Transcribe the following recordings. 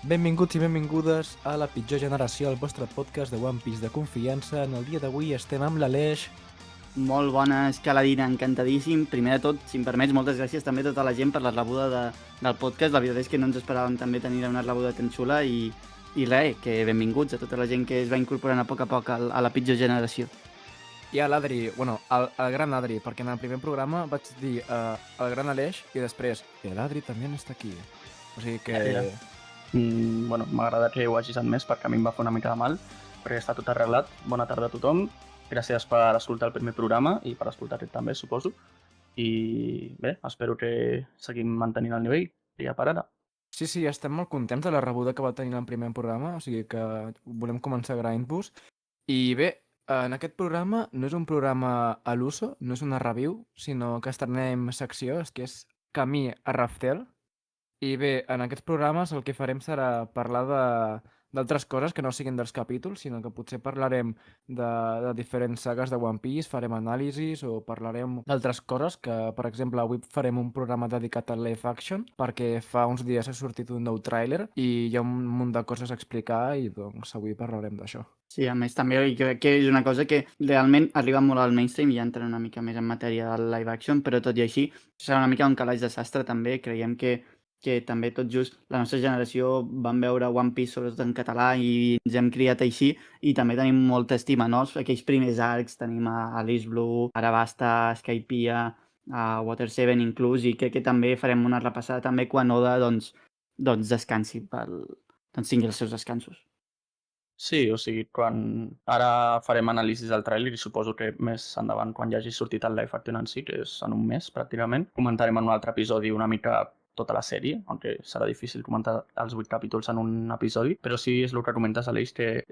Benvinguts i benvingudes a La Pitjor Generació, el vostre podcast de One Piece de confiança. En el dia d'avui estem amb l'Aleix. Molt bona escaladina, encantadíssim. Primer de tot, si em permets, moltes gràcies també a tota la gent per la rebuda del podcast. La veritat és que no ens esperàvem també tenir una rebuda tan xula i res, que benvinguts a tota la gent que es va incorporant a poc a la pitjor generació. I a l'Adri, el gran Adri, perquè en el primer programa vaig dir el gran Aleix i després l'Adri també està aquí. O sigui que... Ja. M'agrada que ho hagis admès perquè a mi em va fer una mica de mal, perquè està tot arreglat. Bona tarda a tothom. Gràcies per escoltar el primer programa i per escoltar aquest també, suposo. I bé, espero que seguim mantenint el nivell ja per ara. Sí, estem molt contents de la rebuda que va tenir el primer programa, o sigui que volem començar agraint-vos. I bé, en aquest programa no és un programa a l'uso, no és una review, sinó que estrenem secció, que és Camí a Raftel. I bé, en aquests programes el que farem serà parlar d'altres coses que no siguin dels capítols, sinó que potser parlarem de diferents sagues de One Piece, farem anàlisis o parlarem d'altres coses, que per exemple avui farem un programa dedicat a live action, perquè fa uns dies ha sortit un nou tràiler i hi ha un munt de coses a explicar i doncs avui parlarem d'això. Sí, a més també crec que és una cosa que realment arriba molt al mainstream i ja entra una mica més en matèria del live action, però tot i així serà una mica un calaix de sastre també. Creiem que també tot just la nostra generació vam veure One Piece sobretot en català i ens hem criat així i també tenim molta estima, no? Aquells primers arcs, tenim a Alice Blue, Arabasta, Skypiea, a Water 7 inclús, i crec que també farem una repassada també quan Oda doncs descansi, doncs tingui els seus descansos. Sí, o sigui, ara farem anàlisis del tràiler i suposo que més endavant, quan ja hagi sortit el live action en si, que és en un mes pràcticament, comentarem en un altre episodi una mica tota la sèrie, aunque serà difícil comentar els 8 capítols en un episodi, però sí és el que comentes, Aleix, que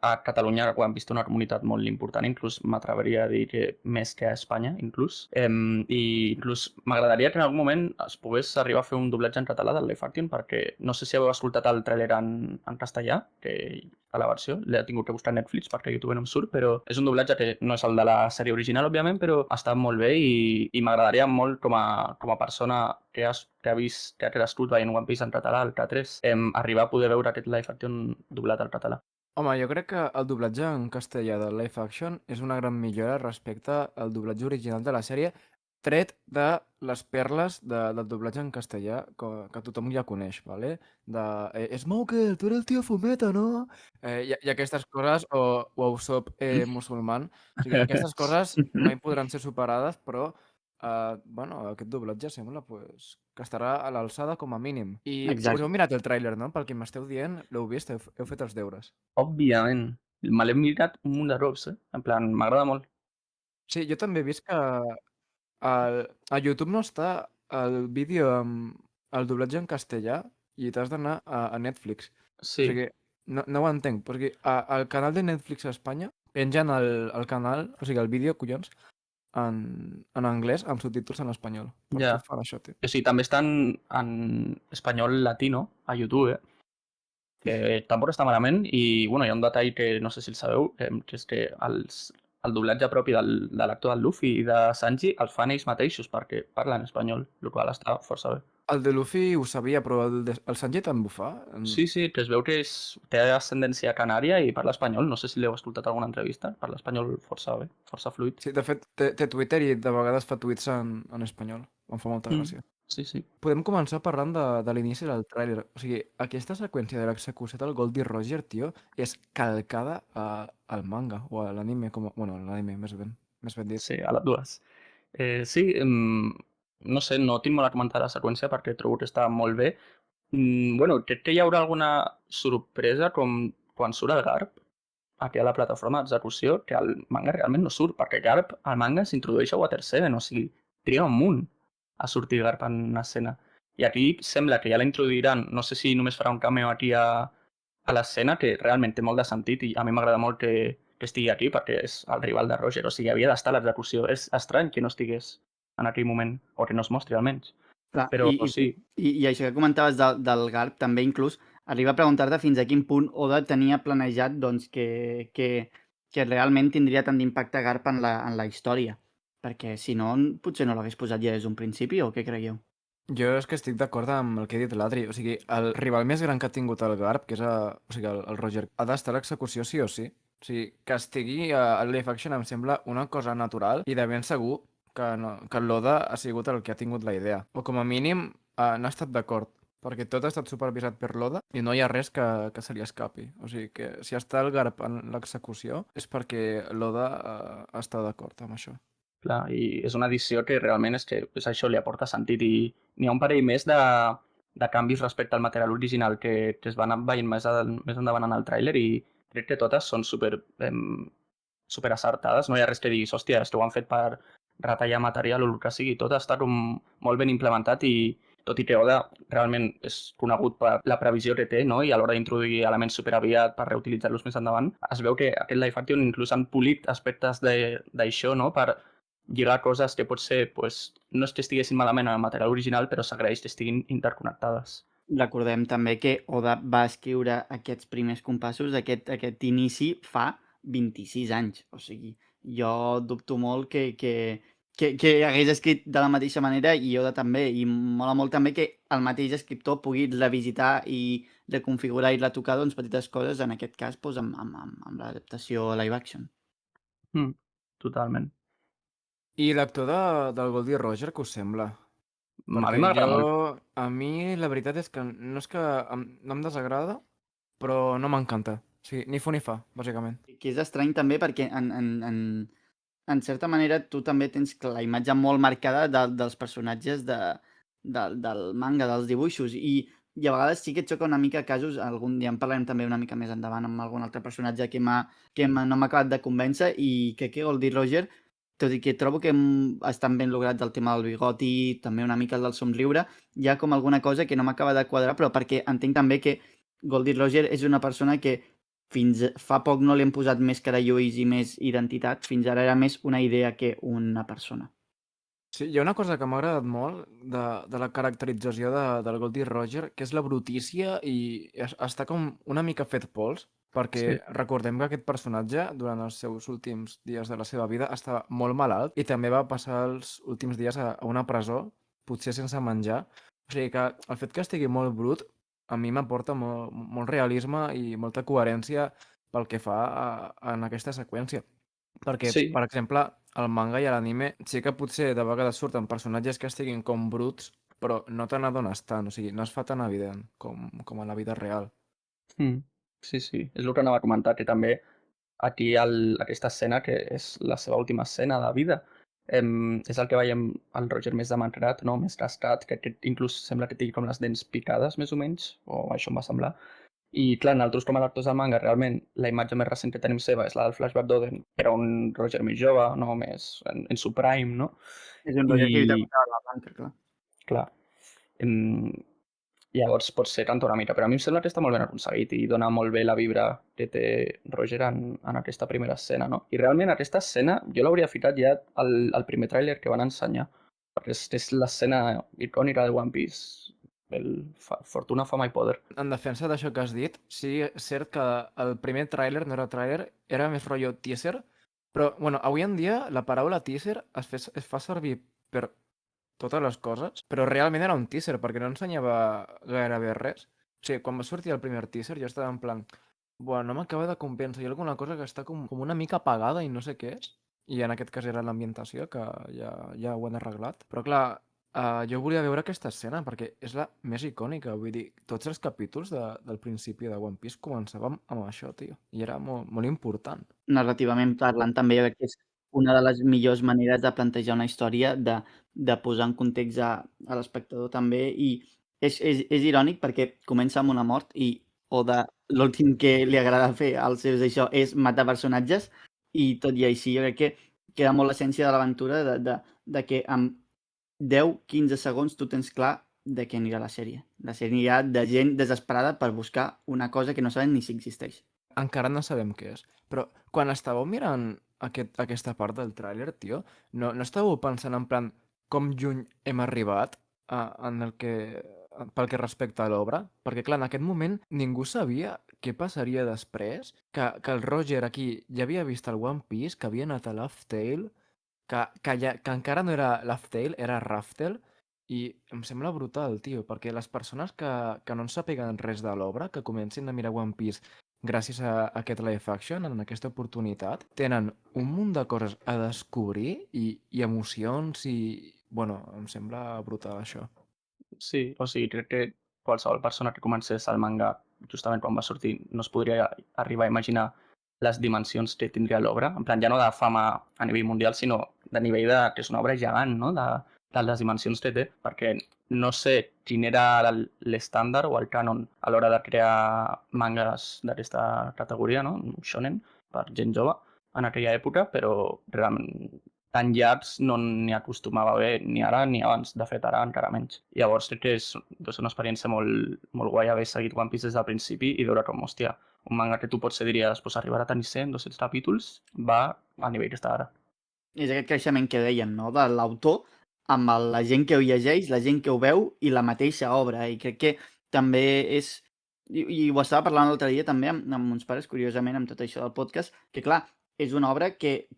a Catalunya ho hem vist una comunitat molt important, inclús m'atreveria a dir que més que a Espanya, inclús. I inclús m'agradaria que en algun moment es pogués arribar a fer un doblatge en català del live action, perquè no sé si heu escoltat el tràiler en castellà, que a la versió, l'he tingut que buscar a Netflix perquè a YouTube no em surt, però és un doblatge que no és el de la sèrie original, òbviament, però està molt bé i m'agradaria molt com a persona que ha crescut veient One Piece en català, el K3, arribar a poder veure aquest live action doblat al català. Home, jo crec que el doblatge en castellà del live action és una gran millora respecte al doblatge original de la sèrie, tret de les perles del doblatge en castellà que tothom ja coneix, ¿vale? Smoker, tu eres el tio Fumeta, no? I aquestes coses, o Usopp musulman. O sigui, aquestes coses mai podran ser superades, però aquest doblatge sembla pues, que estarà a l'alçada com a mínim. I us heu mirat el tràiler, no? Pel que m'esteu dient, l'heu vist, heu fet els deures. Òbviament. Me l'he mirat un munt de cops, En plan, m'agrada molt. Sí, jo també he vist que a YouTube no està el vídeo amb el doblatge en castellà i t'has d'anar a Netflix. O Sí, sigui, no ho entenc, perquè al canal de Netflix a Espanya pengen el canal, o sigui, el vídeo, collons, en anglès amb subtítols en espanyol. Per ja. què fan això, tio? O sigui, també estan en espanyol latino a YouTube, que tampoc està malament, i bueno, hi ha un detall que no sé si el sabeu, que és que el doblatge propi de l'actor del Luffy i de Sanji els fan ells mateixos perquè parlen espanyol, el qual està força bé. El de Luffy ho sabia, però el Sanji també ho fa. Sí, que es veu que té ascendència canària i parla espanyol, no sé si l'heu escoltat a alguna entrevista, parla espanyol força bé, força fluid. Sí, de fet, té Twitter i de vegades fa tuits en espanyol. Em fa molta gràcia. Sí. Podem començar parlant de l'inici del tràiler. O sigui, aquesta seqüència de l'execució del Goldie Roger, tio, és calcada al manga o a l'anime, bueno, l'anime més ben dit. Sí, a les dues. Sí, no sé, no tinc molt a comentar la seqüència perquè trobo que està molt bé. Bueno, crec que hi haurà alguna sorpresa com quan surt el Garp aquí a la plataforma d'execució, que al manga realment no surt, perquè Garp al manga s'introdueix a Water 7, o sigui, triga un munt a sortir Garp en escena. I aquí sembla que ja la introduiran, no sé si només farà un cameo aquí a l'escena, que realment té molt de sentit i a mi m'agrada molt que estigui aquí perquè és el rival de Roger, o sigui, havia d'estar a l'execució. És estrany que no estigués en aquell moment, o que no es mostri almenys. Clar, Però sí. I això que comentaves del Garp també inclús arriba a preguntar-te fins a quin punt Oda tenia planejat doncs, que realment tindria tant d'impacte Garp en la història. Perquè si no, potser no l'hagués posat ja des d'un principi, o què creieu? Jo és que estic d'acord amb el que he dit l'Adri. O sigui, el rival més gran que ha tingut el Garp, que és o sigui, el Roger, ha d'estar a l'execució sí o sí. O sigui, que estigui a live action em sembla una cosa natural i de ben segur que, no, que l'Oda ha sigut el que ha tingut la idea. O com a mínim n'ha estat d'acord, perquè tot ha estat supervisat per l'Oda i no hi ha res que se li escapi. O sigui que si està el Garp en l'execució és perquè l'Oda està d'acord amb això. Clar, i és una edició que realment és que és això, li aporta sentit i n'hi ha un parell més de canvis respecte al material original que es van veient més endavant en el tràiler i crec que totes són super acertades. No hi ha res que diguis, hòstia, esto ho han fet per retallar material o el que sigui. Tot està com molt ben implementat i tot i que Oda realment és conegut per la previsió que té, no? I a l'hora d'introduir elements superaviat per reutilitzar-los més endavant, es veu que aquest live action inclús han polit aspectes d'això, no? Per lligar coses que potser pues, no és que estiguessin malament en el material original, però s'agraeix que estiguin interconnectades. Recordem també que Oda va escriure aquests primers compassos, aquest inici, fa 26 anys. O sigui, jo dubto molt que hagués escrit de la mateixa manera i Oda també. I mola molt també que el mateix escriptor pugui revisitar i reconfigurar i retocar doncs, petites coses, en aquest cas doncs, amb l'adaptació live action. Totalment. I l'actor del Goldie Roger, què us sembla? A mi Perquè m'agrada molt. a mi la veritat és que no és que no em desagrada, però no m'encanta. O sigui, ni fu ni fa, bàsicament. Que és estrany també perquè en certa manera tu també tens la imatge molt marcada dels personatges del manga, dels dibuixos, i a vegades sí que et xoca una mica casos, algun dia en parlarem també una mica més endavant amb algun altre personatge no m'ha acabat de convèncer, i crec que Goldie Roger, tot i que trobo que estan ben lograts el tema del bigoti, també una mica el del somriure, hi ha com alguna cosa que no m'acaba de quadrar, però perquè entenc també que Goldie Roger és una persona que fins fa poc no li hem posat més carallulls i més identitat, fins ara era més una idea que una persona. Sí, hi ha una cosa que m'ha agradat molt de la caracterització del Goldie Roger, que és la brutícia i està com una mica fet pols, perquè Sí. recordem que aquest personatge, durant els seus últims dies de la seva vida, estava molt malalt i també va passar els últims dies a una presó, potser sense menjar. O sigui que el fet que estigui molt brut a mi m'aporta molt realisme i molta coherència pel que fa en aquesta seqüència. Perquè, Sí, per exemple, al manga i a l'anime sí que potser de vegades surten personatges que estiguin com bruts, però no te n'adones tant, o sigui, no es fa tan evident com a la vida real. sí, sí. És el que anava a comentar, que també aquí aquesta escena, que és la seva última escena de vida, és el que veiem el Roger més demacrat, no? Més cascat, que inclús sembla que tingui com les dents picades, més o menys, o això em va semblar. I clar, nosaltres com a lectors del manga, realment, la imatge més recent que tenim seva és la del Flashback d'Oden, que era un Roger més jove, no? Més en su prime, no? És un Roger que lluita I, contra la blanca, clar. clar, em, llavors pot ser tanta una mica, però a mi em sembla que està molt ben aconseguit i dona molt bé la vibra que té Roger en aquesta primera escena, no? I realment aquesta escena jo l'hauria ficat ja al primer tràiler que van ensenyar, perquè és l'escena icònica de One Piece, Fortuna, fama i poder. En defensa d'això que has dit, sí, és cert que el primer tràiler no era tràiler, era més rotllo teaser, però, bueno, avui en dia la paraula teaser es fa servir per totes les coses, però realment era un teaser, perquè no ensenyava gairebé res. O sigui, quan va sortir el primer teaser jo estava en plan, bueno, no m'acaba de convèncer, hi ha alguna cosa que està com una mica apagada i no sé què és. I en aquest cas era l'ambientació, que ja ho han arreglat. Però clar, jo volia veure aquesta escena perquè és la més icònica. Vull dir, tots els capítols del principi de One Piece començàvem amb això, tio. I era molt important. Narrativament parlant també jo crec que és una de les millors maneres de plantejar una història, de posar en context a l'espectador també, i és irònic perquè comença amb una mort i Oda l'últim que li agrada fer als seus això és matar personatges, i tot i així jo crec que queda molt l'essència de l'aventura de que amb 10-15 segons tu tens clar de què anirà la sèrie. La sèrie anirà de gent desesperada per buscar una cosa que no saben ni si existeix. Encara no sabem què és. Però quan estàveu mirant aquesta part del tràiler, tio, no estàveu pensant en plan com lluny hem arribat en pel que respecta a l'obra? Perquè, clar, en aquest moment ningú sabia què passaria després, que el Roger aquí ja havia vist el One Piece, que havia anat a Laugh Tale, que encara no era Laugh Tale, era Raftel, I em sembla brutal, tio, perquè les persones que no en sàpiguen res de l'obra, que comencin a mirar One Piece gràcies a aquest live action, en aquesta oportunitat, tenen un munt de coses a descobrir i emocions i... Bueno, em sembla brutal això. Sí, o sigui, crec que qualsevol persona que comencés el manga justament quan va sortir no es podria arribar a imaginar les dimensions que tindria l'obra. En plan, ja no de fama a nivell mundial, sinó de nivell de que és una obra gegant, no? De les dimensions que té, perquè no sé quin era l'estàndard o el cànon a l'hora de crear mangas d'aquesta categoria, no? Shonen, per gent jove, en aquella època, però realment tan llargs no n'hi acostumava a haver ni ara ni abans. De fet, ara encara menys. Llavors crec que deu ser una experiència molt guai haver seguit One Piece des del principi i veure com, hòstia, un manga que tu potser diries pues, arribarà a tenir 100, 200 capítols, va al nivell que està ara. És aquest creixement que dèiem, no?, de l'autor amb la gent que ho llegeix, la gent que ho veu i la mateixa obra. I crec que també és... I ho estava parlant l'altre dia també amb uns pares, curiosament, amb tot això del podcast, que clar, és una obra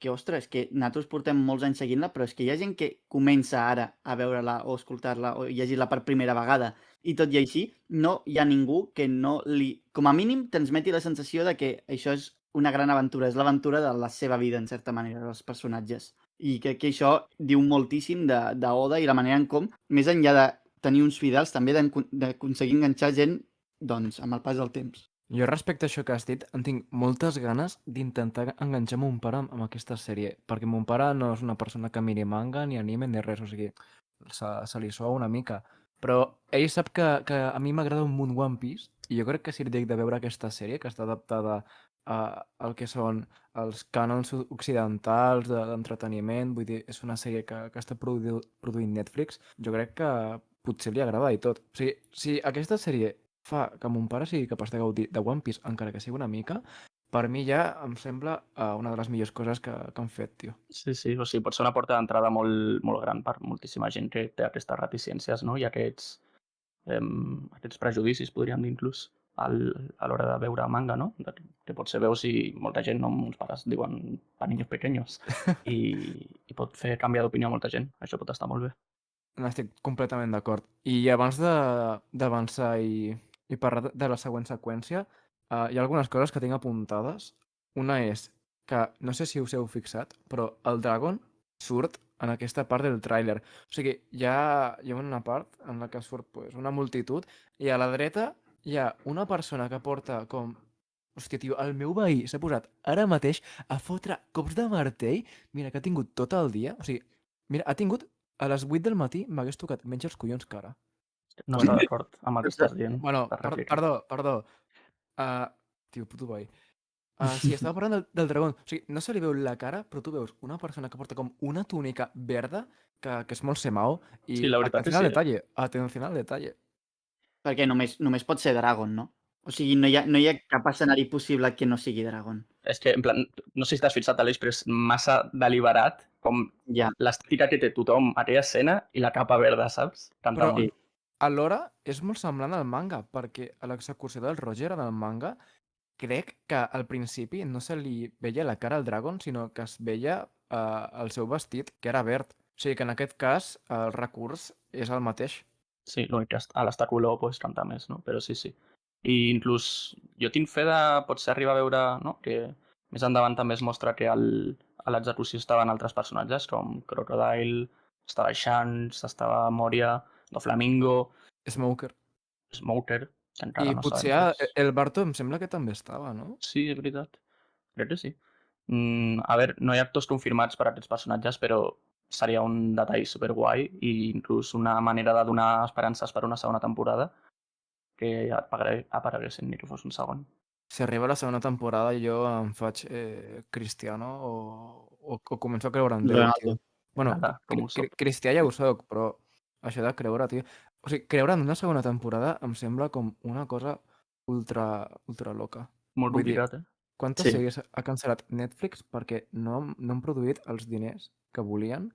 ostres, que nosaltres portem molts anys seguint-la, però és que hi ha gent que comença ara a veure-la o escoltar-la o llegir-la per primera vegada. I tot i així, no hi ha ningú que no li... Com a mínim, transmeti la sensació de que això és una gran aventura, és l'aventura de la seva vida, en certa manera, dels personatges. I crec que això diu moltíssim d'Oda i la manera en com, més enllà de tenir uns fidels, també d'aconseguir enganxar gent, doncs, amb el pas del temps. Jo respecte a això que has dit, en tinc moltes ganes d'intentar enganxar mon pare amb aquesta sèrie, perquè mon pare no és una persona que miri manga, ni anime, ni res, o sigui, se li soa una mica. Però ell sap que a mi m'agrada un munt One Piece, i jo crec que si li dic de veure aquesta sèrie, que està adaptada al que són els cànons occidentals d'entreteniment, vull dir, és una sèrie que està produint Netflix, jo crec que potser li agrada i tot. O sigui, si aquesta sèrie fa que mon pare sigui capaç de gaudir de One Piece, encara que sigui una mica, per mi ja em sembla una de les millors coses que han fet, tio. Sí, o sigui, pot ser una porta d'entrada molt gran per moltíssima gent que té aquestes reticències, no? I aquests prejudicis, podríem dir inclús, a l'hora de veure manga, no? Que potser veus i molta gent, no, uns pares diuen pa niños pequeños i pot fer canviar d'opinió a molta gent. Això pot estar molt bé. N'estic completament d'acord. I abans d'avançar i parlar de la següent seqüència, hi ha algunes coses que tinc apuntades. Una és que, no sé si us heu fixat, però el Dragon surt en aquesta part del tràiler. O sigui, hi ha una part en la que surt pues, una multitud i a la dreta hi ha una persona que porta com... Hòstia, tio, el meu veí s'ha posat ara mateix a fotre cops de martell. Mira, que ha tingut tot el dia. O sigui, mira, ha tingut a les 8 del matí m'hagués tocat menys els collons que ara. No està d'acord amb el que estàs dient. Bueno, Per replicar. perdó. Tio, puto boi. Sí, estava parlant del dragón. O sigui, no se li veu la cara, però tu veus una persona que porta com una túnica verda, que és molt semao, i Sí, la veritat és atención al que detalle, atención al detalle. Perquè només pot ser Dragon, no? O sigui, no hi ha cap escenari possible que no sigui Dragon. és que, en plan, no sé si t'has fixat, Aleix, però és massa deliberat com Ja. l'estètica que té tothom a aquella escena i la capa verda, saps? Tant Però món. alhora és molt semblant al manga, perquè a l'execució del Roger en el manga crec que al principi no se li veia la cara al Dragon, sinó que es veia el seu vestit, que era verd. O sigui que en aquest cas el recurs és el mateix. Sí, l'únic que a l'estar color pues, canta més, no? Però sí. I inclús jo tinc fe de potser arribar a veure, no? Que més endavant també es mostra que a l'execució estaven altres personatges com Crocodile, estava Shanks, estava Moria, Doflamingo, Smoker. Smoker, que encara I no potser sabem res. el Barto em sembla que també estava, no? Sí, és veritat. Crec que sí. A veure, no hi ha actors confirmats per a aquests personatges, però seria un detall superguai i inclús una manera de donar esperances per una segona temporada que apareguessin ni que fos un segon. Si arriba la segona temporada jo em faig cristiano o començo a creure en Déu, tio. Ronaldo. Bueno, Nada, com ho soc. cristià ja ho soc, però això de creure, tio... O sigui, creure en una segona temporada em sembla com una cosa ultra loca. Molt Vull dir, complicat, eh? quantes Sí. sèries ha cancel·lat Netflix perquè no han produït els diners que volien?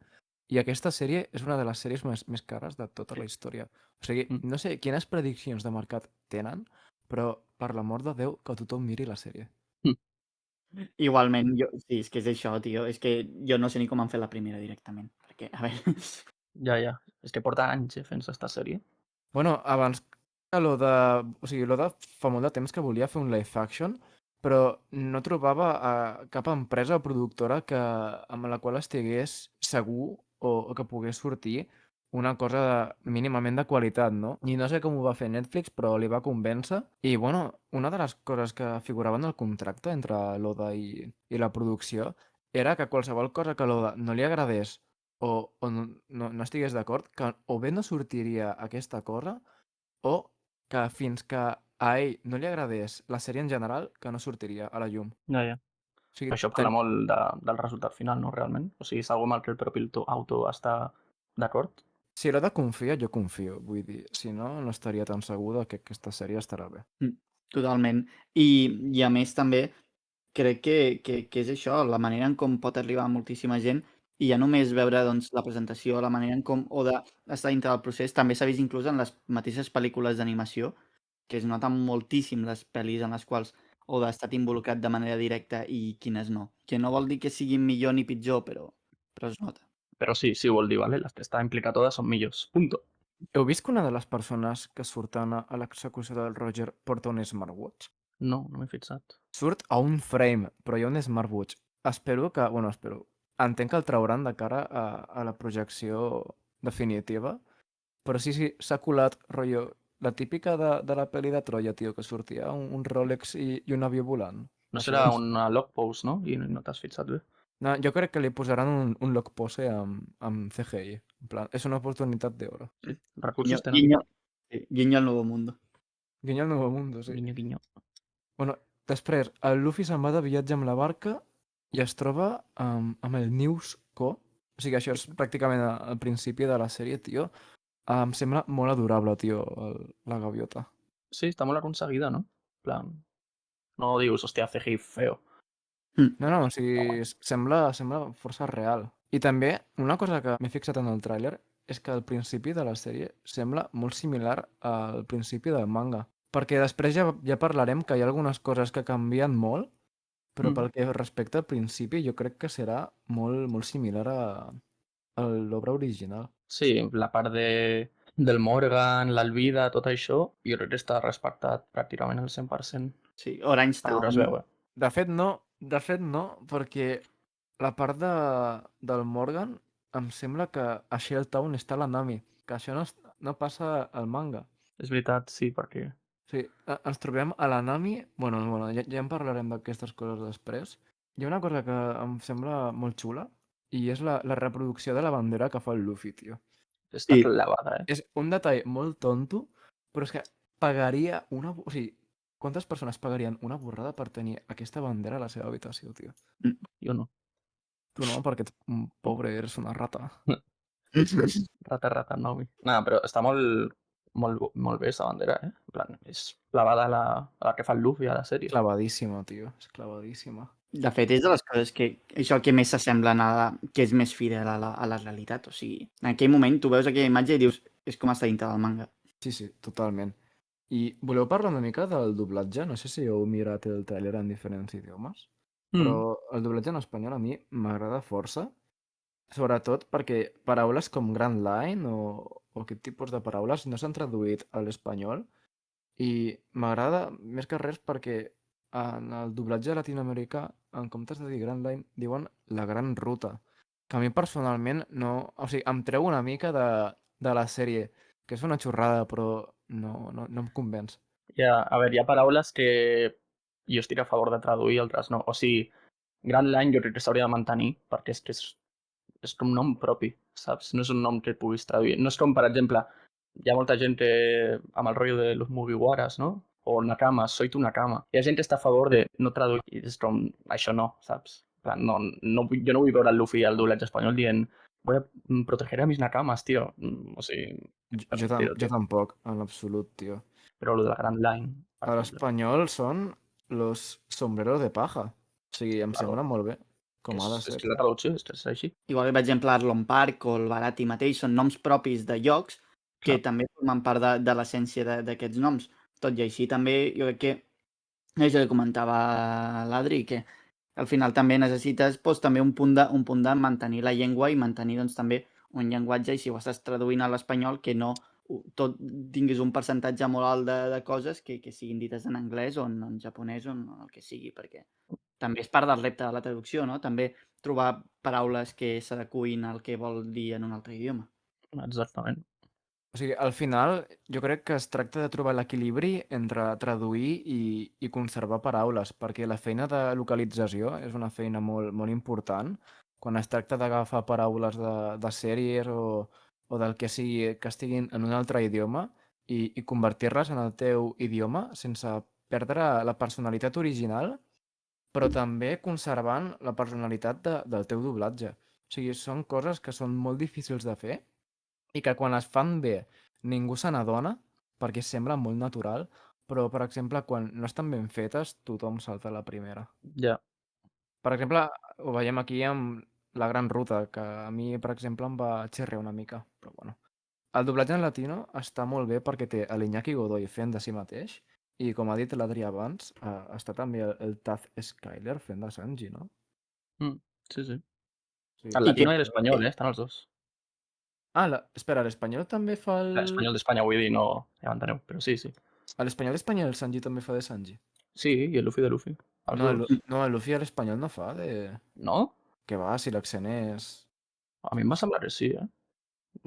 I aquesta sèrie és una de les sèries més cares de tota la història. O sigui, no sé quines prediccions de mercat tenen, però per l'amor de Déu que tothom miri la sèrie. Igualment, sí, és que és això, tio. És que jo no sé ni com han fet la primera directament. Perquè, a veure, Ja. És que porta anys fent aquesta sèrie. Bueno, abans que l'Oda... O sigui, l'Oda fa molt de temps que volia fer un live action, però no trobava cap empresa o productora amb la qual estigués segur o que pogués sortir una cosa mínimament de qualitat, no? I no sé com ho va fer Netflix, però li va convèncer. I, bueno, una de les coses que figuraven al contracte entre l'Oda i la producció era que qualsevol cosa que a l'Oda no li agradés o no estigués d'acord, que o bé no sortiria aquesta cosa o que fins que a ell no li agradés la sèrie en general, que no sortiria a la llum. Ja. O sigui, Això parla molt del resultat final, no, realment? O sigui, és algo amb el que el propi autor està d'acord? si l'Oda confia, jo confio. Vull dir, si no, no estaria tan segur de que aquesta sèrie estarà bé. Totalment. I a més també crec que és això, la manera en com pot arribar a moltíssima gent i ja només veure doncs, la presentació, la manera en com Oda està dintre del procés, també s'ha vist inclús en les mateixes pel·lícules d'animació, que es noten moltíssim les pel·lis en les quals Oda ha estat involucrat de manera directa i quines no. Que no vol dir que siguin millor ni pitjor, però es nota. Però sí vol dir, vale? Les que està implicat totes són millors. Punto. Heu vist que una de les persones que surten a l'execució del Roger porta un smartwatch? No m'he fixat. Surt a un frame, però hi ha un smartwatch. Espero que... Bueno, espero. Entenc que el trauran de cara a la projecció definitiva, però sí, s'ha colat, rotllo, la típica de la pel·li de Troia, tio, que sortia un Rolex i un avió volant. No Això serà és. una log post, no? I no t'has fixat bé. No, jo crec que li posaran un log pose amb CGI. En plan, és una oportunitat d'oro. Sí. Guiño, Recursos tenen. guiño, guiño al nuevo mundo. Guiño al Nuevo Mundo, sí. Guinyo. Bueno, després, el Luffy se'n va de viatge amb la barca i es troba amb el News Co. O sigui, això és pràcticament al principi de la sèrie, tio. Em sembla molt adorable, tio, la gaviota. Sí, està molt aconseguida, no? En plan, no dius, hòstia, CGI feo. No, o sigui, sembla força real. I també, una cosa que m'he fixat en el tràiler és que al principi de la sèrie sembla molt similar al principi del manga. Perquè després ja parlarem que hi ha algunes coses que canvien molt, però pel que respecta al principi jo crec que serà molt similar a l'obra original. Sí, la part del Morgan, l'Alvida, tot això, jo crec que està respectat pràcticament al 100%. Sí, Orange A veure, es Town. veu, eh? De fet no, perquè la part del Morgan em sembla que a Shell Town està la Nami, que això no passa al manga. És veritat, sí, perquè... Sí, ens trobem a la Nami... Bueno, ja en parlarem d'aquestes coses després. Hi ha una cosa que em sembla molt xula i és la reproducció de la bandera que fa el Luffy, tio. Està Sí. clavada, eh? És un detall molt tonto, però és que pagaria una... O sigui, quantes persones pagarien una borrada per tenir aquesta bandera a la seva habitació, tio? Jo no. Tu no, perquè ets un pobre, eres una rata. Rata, no. No, però està molt bé aquesta bandera, eh? En plan, és clavada a la que fa el Luffy a la sèrie. Clavadíssima, tio. És clavadíssima. De fet, és de les coses que això que més s'assemblen que és més fidel a la realitat. O sigui, en aquell moment tu veus aquella imatge i dius és com està dintre del manga. Sí, totalment. I voleu parlar una mica del doblatge? No sé si heu mirat el trailer en diferents idiomes, però el doblatge en espanyol a mi m'agrada força, sobretot perquè paraules com Grand Line o aquest tipus de paraules no s'han traduït a l'espanyol i m'agrada més que res perquè en el doblatge latinoamericà, en comptes de dir Grand Line, diuen la Gran Ruta, que a mi personalment no... O sigui, em treu una mica de la sèrie, que és una xorrada, però no em convenç. A veure, hi ha paraules que jo estic a favor de traduir, altres no. O sigui, Grand Line jo crec que s'hauria de mantenir, perquè és com un nom propi, saps? No és un nom que puguis traduir. No és com, per exemple, hi ha molta gent que, amb el rotllo de los Mugiwaras, no? O Nakama, soy tu Nakama. Hi ha gent que està a favor de no traduir, i és com, això no, saps? En plan, jo no vull veure el Luffy al doblatge espanyol dient voy a proteger a mis Nakamas, tio. O sigui, Jo tampoc, en l'absolut, tio. però el de la Grand Line, per A exemple. l'espanyol són los sombreros de paja. O sigui, em sembla molt bé, com ha de ser. És que la traducció és així. Igual que, per exemple, Arlon Park o el Barati mateix són noms propis de llocs que també formen part de l'essència d'aquests noms. Tot i així també jo crec que és el que comentava l'Adri, que al final també necessites doncs, també un punt de mantenir la llengua i mantenir doncs, també un llenguatge, i si ho estàs traduint a l'espanyol, que no tot tinguis un percentatge molt alt de coses que siguin dites en anglès o en japonès o en el que sigui, perquè també és part del repte de la traducció, no? També trobar paraules que s'adeqüin al que vol dir en un altre idioma. Exactament. O sigui, al final, jo crec que es tracta de trobar l'equilibri entre traduir i conservar paraules, perquè la feina de localització és una feina molt important. Quan es tracta d'agafar paraules de sèries o del que sigui que estiguin en un altre idioma i convertir-les en el teu idioma sense perdre la personalitat original, però també conservant la personalitat del teu doblatge. O sigui, són coses que són molt difícils de fer i que quan es fan bé ningú se n'adona perquè sembla molt natural, però, per exemple, quan no estan ben fetes, tothom salta a la primera. Ja. Per exemple, ho veiem aquí amb La Gran Ruta, que a mi, per exemple, em va xerrar una mica, però bueno. El doblatge en latino està molt bé perquè té l'Iñaki Godoy fent de si mateix i, com ha dit l'Adrià abans, està també el Taz Skyler fent de Sanji, no? Sí, sí. Sí. El I que latino i l'espanyol, estan els dos. Espera, l'espanyol també fa el... L'espanyol d'Espanya, vull dir, no, ja m'enteneu, però sí, sí. A l'espanyol d'Espanya el Sanji també fa de Sanji. Sí, i el Luffy de Luffy. Els No, dos. no, el Luffy a l'espanyol no fa de... No? Que va, si l'accent és... A mi em va semblar que sí,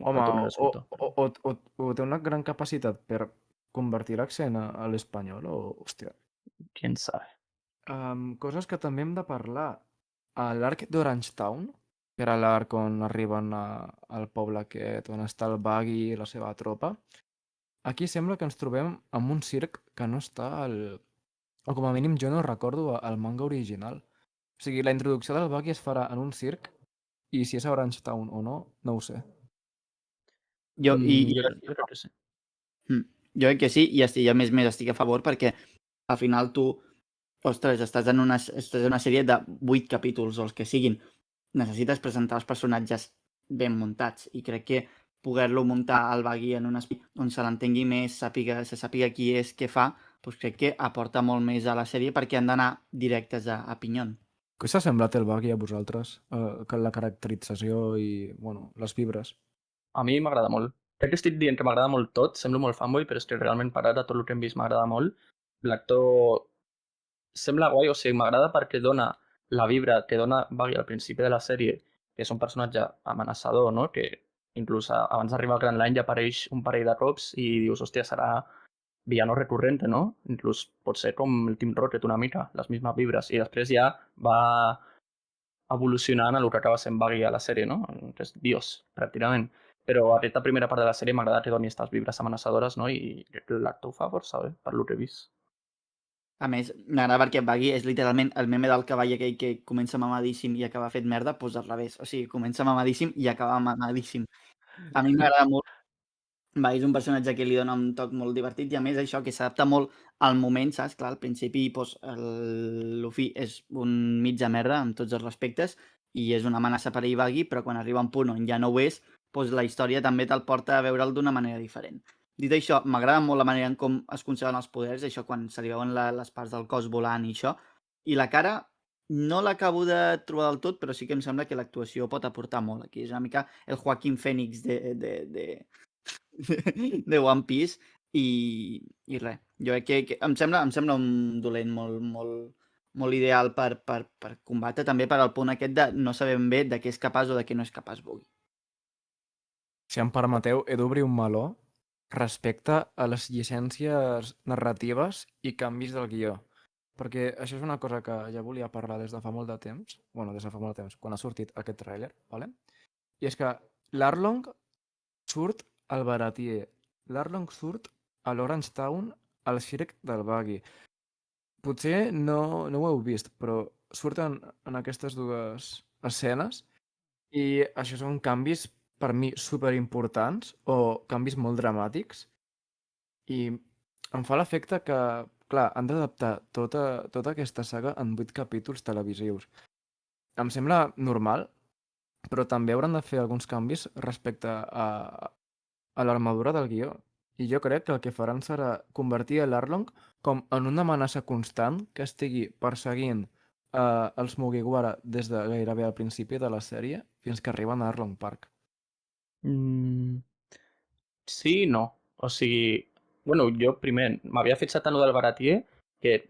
Home, Pot tornar a o, dubte. o, o, o, o té una gran capacitat per convertir l'accent a l'espanyol, o... Hòstia. Quién sabe. Coses que també hem de parlar. A l'arc d'Orange Town, que era l'arc on arriben al poble aquest, on està el Buggy i la seva tropa, aquí sembla que ens trobem amb un circ que no està al... O com a mínim jo no recordo al manga original. O sigui, la introducció del Buggy es farà en un circ i si és a Orange Town o no, no ho sé. Jo, Jo crec que sí. jo crec que sí, i a més estic a favor perquè al final tu, ostres, estàs en una sèrie de 8 capítols o els que siguin. Necessites presentar els personatges ben muntats i crec que poder-lo muntar al Bagui en un espai on se l'entengui més, se sàpiga qui és, què fa, doncs crec que aporta molt més a la sèrie perquè han d'anar directes a pinyon. Què s'ha semblat el Buggy a vosaltres? Que la caracterització i, bueno, les vibres. A mi m'agrada molt. Crec que estic dient que m'agrada molt tot, semblo molt fanboy, però és que realment parat a tot el que hem vist m'agrada molt. L'actor sembla guai, o sigui, m'agrada perquè dona la vibra que dona Buggy al principi de la sèrie, que és un personatge amenaçador, no? Que inclús abans d'arribar al Grand Line ja apareix un parell de cops i dius, hòstia, serà villano recurrente, no? Inclús pot ser com el Team Rocket una mica, les mismes vibres. I després ja va evolucionant a el que acaba sent Buggy a la sèrie, no? Que és Dios, pràcticament. Però aquesta primera part de la sèrie m'agrada que doni aquestes vibres amenaçadores, no? I l'actor ho fa força bé, per lo que he vist. A més, m'agrada perquè Baggy és literalment el meme del cavall aquell que comença mamadíssim i acaba fet merda, doncs al revés. O sigui, comença mamadíssim i acaba mamadíssim. A mi m'agrada molt. Baggy és un personatge que li dona un toc molt divertit i a més això, que s'adapta molt al moment, saps? Clar, al principi doncs, el Luffy és un mitja merda en tots els respectes i és una amenaça per ell Baggy, però quan arriba un punt on ja no ho és, doncs la història també te'l porta a veure'l d'una manera diferent. Dit això, m'agrada molt la manera en com es conserven els poders, això quan se li veuen les parts del cos volant i això. I la cara no l'acabo de trobar del tot, però sí que em sembla que l'actuació pot aportar molt aquí. És una mica el Joaquín Phoenix de One Piece i res. Jo crec que em sembla un dolent molt ideal per combatre, també per al punt aquest de no saber ben bé de què és capaç o de què no és capaç Buggy. Si em permeteu, he d'obrir un meló respecte a les llicències narratives i canvis del guió. Perquè això és una cosa que ja volia parlar des de fa molt de temps, bueno, des de fa molt de temps, quan ha sortit aquest tràiler, ¿vale? I és que l'Arlong surt al Baratier, l'Arlong surt a l'Orange Town al circ del Buggy. Potser no ho heu vist, però surten en aquestes dues escenes i això són canvis per mi superimportants o canvis molt dramàtics i em fa l'efecte que, clar, han d'adaptar tota aquesta saga en 8 capítols televisius. Em sembla normal, però també hauran de fer alguns canvis respecte a l'armadura del guió. I jo crec que el que faran serà convertir a l'Arlong com en una amenaça constant que estigui perseguint els Mugiwara des de gairebé al principi de la sèrie fins que arriben a Arlong Park. Mm, sí i no. O sigui, bueno, jo primer m'havia fixat en lo del Baratier, que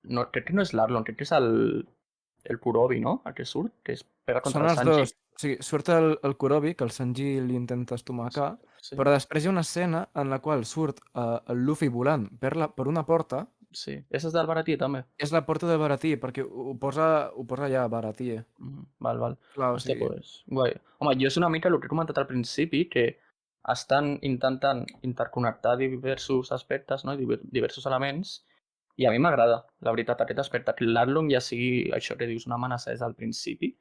no, crec que no és l'Arlon, crec que és el Kurobi, no? El que surt, que es pega contra Són el els Sanji. dos. O sigui, surt el Kurobi, que el Sanji li intenta estomacar, Sí, però després hi ha una escena en la qual surt el Luffy volant per una porta. sí. Esa és del Baratier també. És la porta de Baratie, perquè ho posa allà, Baratie. Val. Clar, o Hòstia, sigui, pues, guai. Home, jo és una mica el que he comentat al principi, que estan intentant interconnectar diversos aspectes, no? Diversos elements, i a mi m'agrada, la veritat, aquest aspecte. Que l'Arlong ja sigui això que dius, una amenaça des del principi,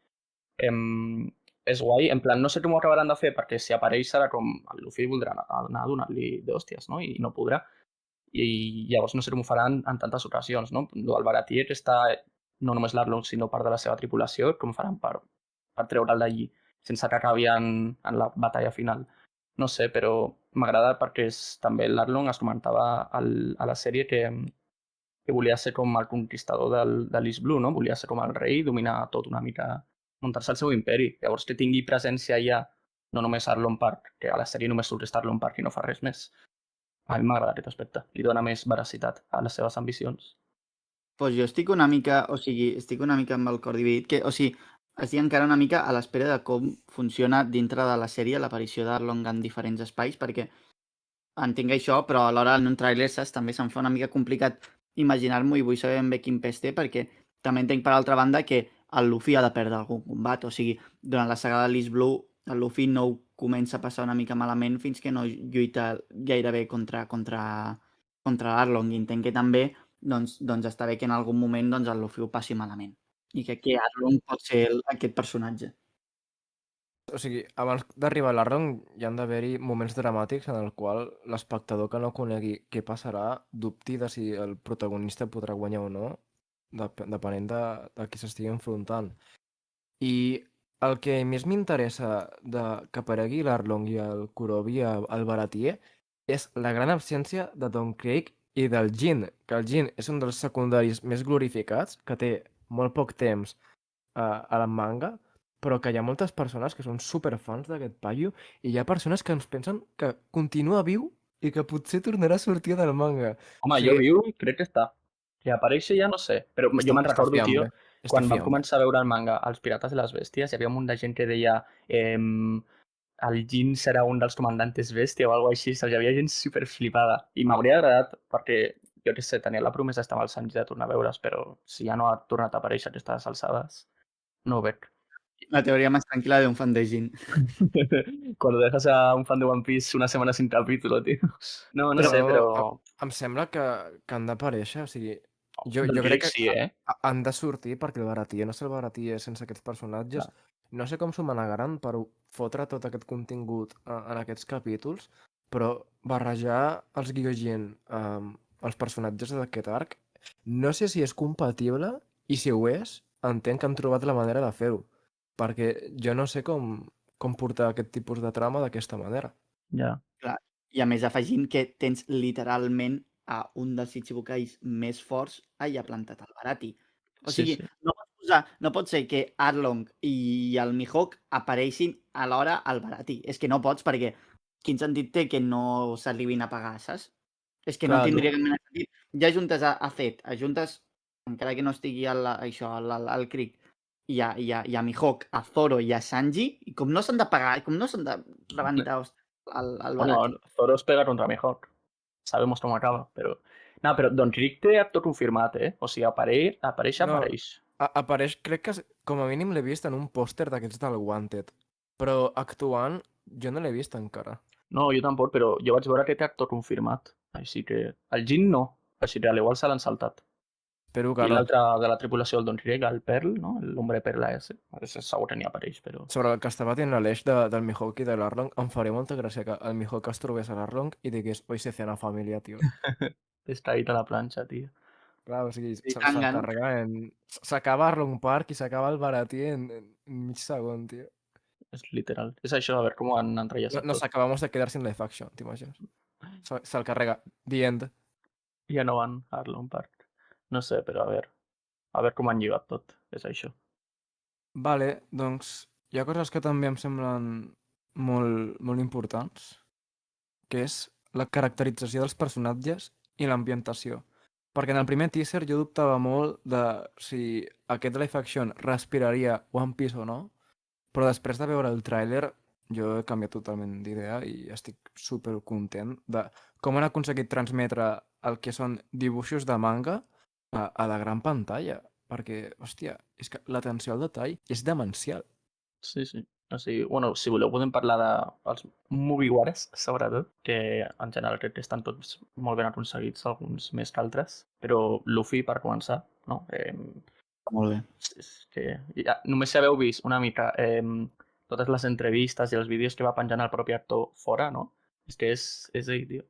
és guai. En plan, no sé com ho acabaran de fer, perquè si apareix serà com el Luffy voldrà anar a donar-li d'hòsties, no? I no podrà. I llavors no sé com ho faran en tantes ocasions, no? El Baratier, que està no només l'Arlong, sinó part de la seva tripulació, com faran per treure'l d'allí, sense que acabi en la batalla final. No sé, però m'agrada perquè també l'Arlong es comentava a la sèrie que volia ser com el conquistador de l'East Blue, no? Volia ser com el rei, dominar tot una mica, muntar-se el seu imperi. Llavors que tingui presència allà, no només a Arlong Park, que a la sèrie només surt Arlong Park i no fa res més. A mi m'agrada aquest aspecte. Li dona més veracitat a les seves ambicions. Pues jo estic una mica, o sigui, estic una mica amb el cor dividit, que, o sigui, estic encara una mica a l'espera de com funciona dintre de la sèrie l'aparició d'Arlong en diferents espais, perquè entenc això, però alhora en un tràiler, saps, també se'm fa una mica complicat imaginar-m'ho i vull saber ben bé quin pes té, perquè també entenc per altra banda que el Luffy ha de perdre algun combat, o sigui, durant la saga de l'East Blue el Luffy no ho comença a passar una mica malament fins que no lluita gairebé contra l'Arlong, i entenc que també doncs està bé que en algun moment doncs, el Luffy ho passi malament i que Arlong pot ser aquest personatge. o sigui, abans d'arribar a l'Arlong hi han d'haver-hi moments dramàtics en el qual l'espectador que no conegui què passarà dubti de si el protagonista podrà guanyar o no, depenent de qui s'estigui enfrontant. I el que més m'interessa de que aparegui l'Arlong i el Kurobi al Baratier és la gran absència de Don Krieg i del Jin, que el Jin és un dels secundaris més glorificats, que té molt poc temps a la manga, però que hi ha moltes persones que són superfans d'aquest paio i hi ha persones que ens pensen que continua viu i que potser tornarà a sortir del manga. O Home, jo sigui, viu, crec que està. Que aparèixer ja no sé, però jo me'n està recordo, tio, fiable. Està quan vam fiable. començar a veure el manga Els Pirates de les Bèsties, hi havia un munt de gent que deia el Jin serà un dels comandantes bèstia o alguna així, saps? Hi havia gent superflipada. I m'hauria agradat perquè, jo què sé, tenia la promesa d'estar amb el Sanji de tornar a veure's, però si ja no ha tornat a aparèixer a aquestes alçades, no ho veig. La teoria más tranquila de un fan de Jin. Cuando dejas a un fan de One Piece una setmana sin capítulo, tío. No Però sé, però... em sembla que han d'aparèixer, o sigui, jo Doncs crec crec que sí, eh? han de sortir perquè el Baratie no és el Baratie sense aquests personatges. Clar. No sé com s'ho manegaran per fotre tot aquest contingut en aquests capítols, però barrejar els Gyojin amb els personatges d'aquest arc, no sé si és compatible i si ho és, entenc que han trobat la manera de fer-ho, perquè jo no sé com portar aquest tipus de trama d'aquesta manera. Ja. Clar. I a més afegint que tens literalment a un dels Ichibukais més forts allà plantat al Barati. O Sí, sigui, sí. no pot ser que Arlong i el Mihawk apareixin alhora al Barati. És que no pots perquè quin sentit té que no s'arribin a pagar, saps? És que no Clar, tindria cap mena de sentit. Ja ajuntes a Zed, ajuntes, encara que no estigui al Krieg, i a Mihawk, a Zoro i a Sanji, i com no s'han de pagar, com no s'han de rebentar al Barati. Bueno, Zoro es pega contra Mihawk. Sabemos cómo acaba, però... No, però Don Krieg té actor confirmat, eh? O sigui, apareix, no, apareix. apareix, crec que com a mínim l'he vist en un pòster d'aquests del Wanted, però actuant jo no l'he vist encara. No, jo tampoc, però jo vaig veure que té actor confirmat. Així que... El Jin no. Així que a l'igual se l'han saltat. Espero que I no. l'altre de la tripulació del Don Krieg, el Pearl, no? L'hombre perla ese. Ese segur que n'hi apareix, però... Sobre el que estava tenint l'eix del Mihawk i de l'Arlong, em faria molta gràcia que el Mihawk es trobés a l'Arlong i digués hoy se cena familia, tio. Està ahí a la planxa, tio. Clar, o sigui, se'l Tanga, no? carrega en... S'acaba Arlong Park i s'acaba el Baratie en mig segon, tio. És literal. És això, a veure com ho han entrellaçat Nos tot. acabamos de quedar sin live action, t'imagines? Se'l carrega. The end. Ja no van a Arlong Park. No sé, però a veure com han lligat tot. És això. Vale, doncs hi ha coses que també em semblen molt importants, que és la caracterització dels personatges i l'ambientació. Perquè en el primer teaser jo dubtava molt de si aquest live action respiraria One Piece o no, però després de veure el tràiler jo he canviat totalment d'idea i estic super content de com han aconseguit transmetre el que són dibuixos de manga a la gran pantalla. Perquè, hòstia, és que l'atenció al detall és demencial. Sí, sí. O sigui, bueno, si voleu podem parlar dels Mugiwaras, sobretot, que en general crec que estan tots molt ben aconseguits, alguns més que altres, però Luffy, per començar, no? Molt bé. És que ja, només si haveu vist una mica totes les entrevistes i els vídeos que va penjant el propi actor fora, no? És que és ell, tio.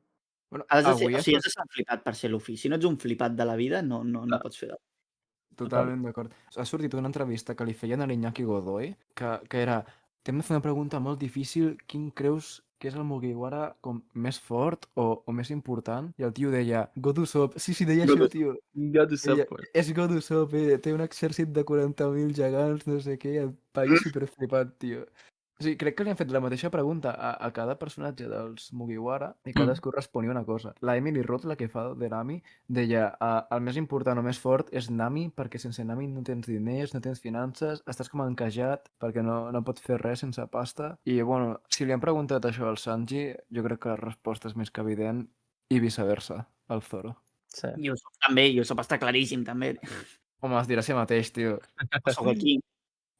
Bueno, Has de ser, avui o ha sigui, has sortit de ser un flipat per ser Luffy. Si no ets un flipat de la vida, no Clar, pots fer totalment d'acord. Ha sortit una entrevista que li feien a l'Iñaki Godoy, que era, t'hem de fer una pregunta molt difícil, quin creus que és el Mugiwara com més fort o més important? I el tio deia, Godu Sop. Sí, deia això, tio. ja t'ho Deia, sap, pues. és Godu Sop, té un exèrcit de 40.000 gegants, no sé què, el país superflipat, tio. O sigui, crec que li han fet la mateixa pregunta a cada personatge dels Mugiwara i cadascú responia una cosa. La Emily Roth, la que fa de Nami, deia el més important o més fort és Nami perquè sense Nami no tens diners, no tens finances, estàs com encajat perquè no pots fer res sense pasta. I, bueno, si li han preguntat això al Sanji, jo crec que la resposta és més que evident i viceversa, al Zoro. Sí. I Usopp també, i Usopp està claríssim, també. Home, es dirà a si mateix, tio. O Sogeking,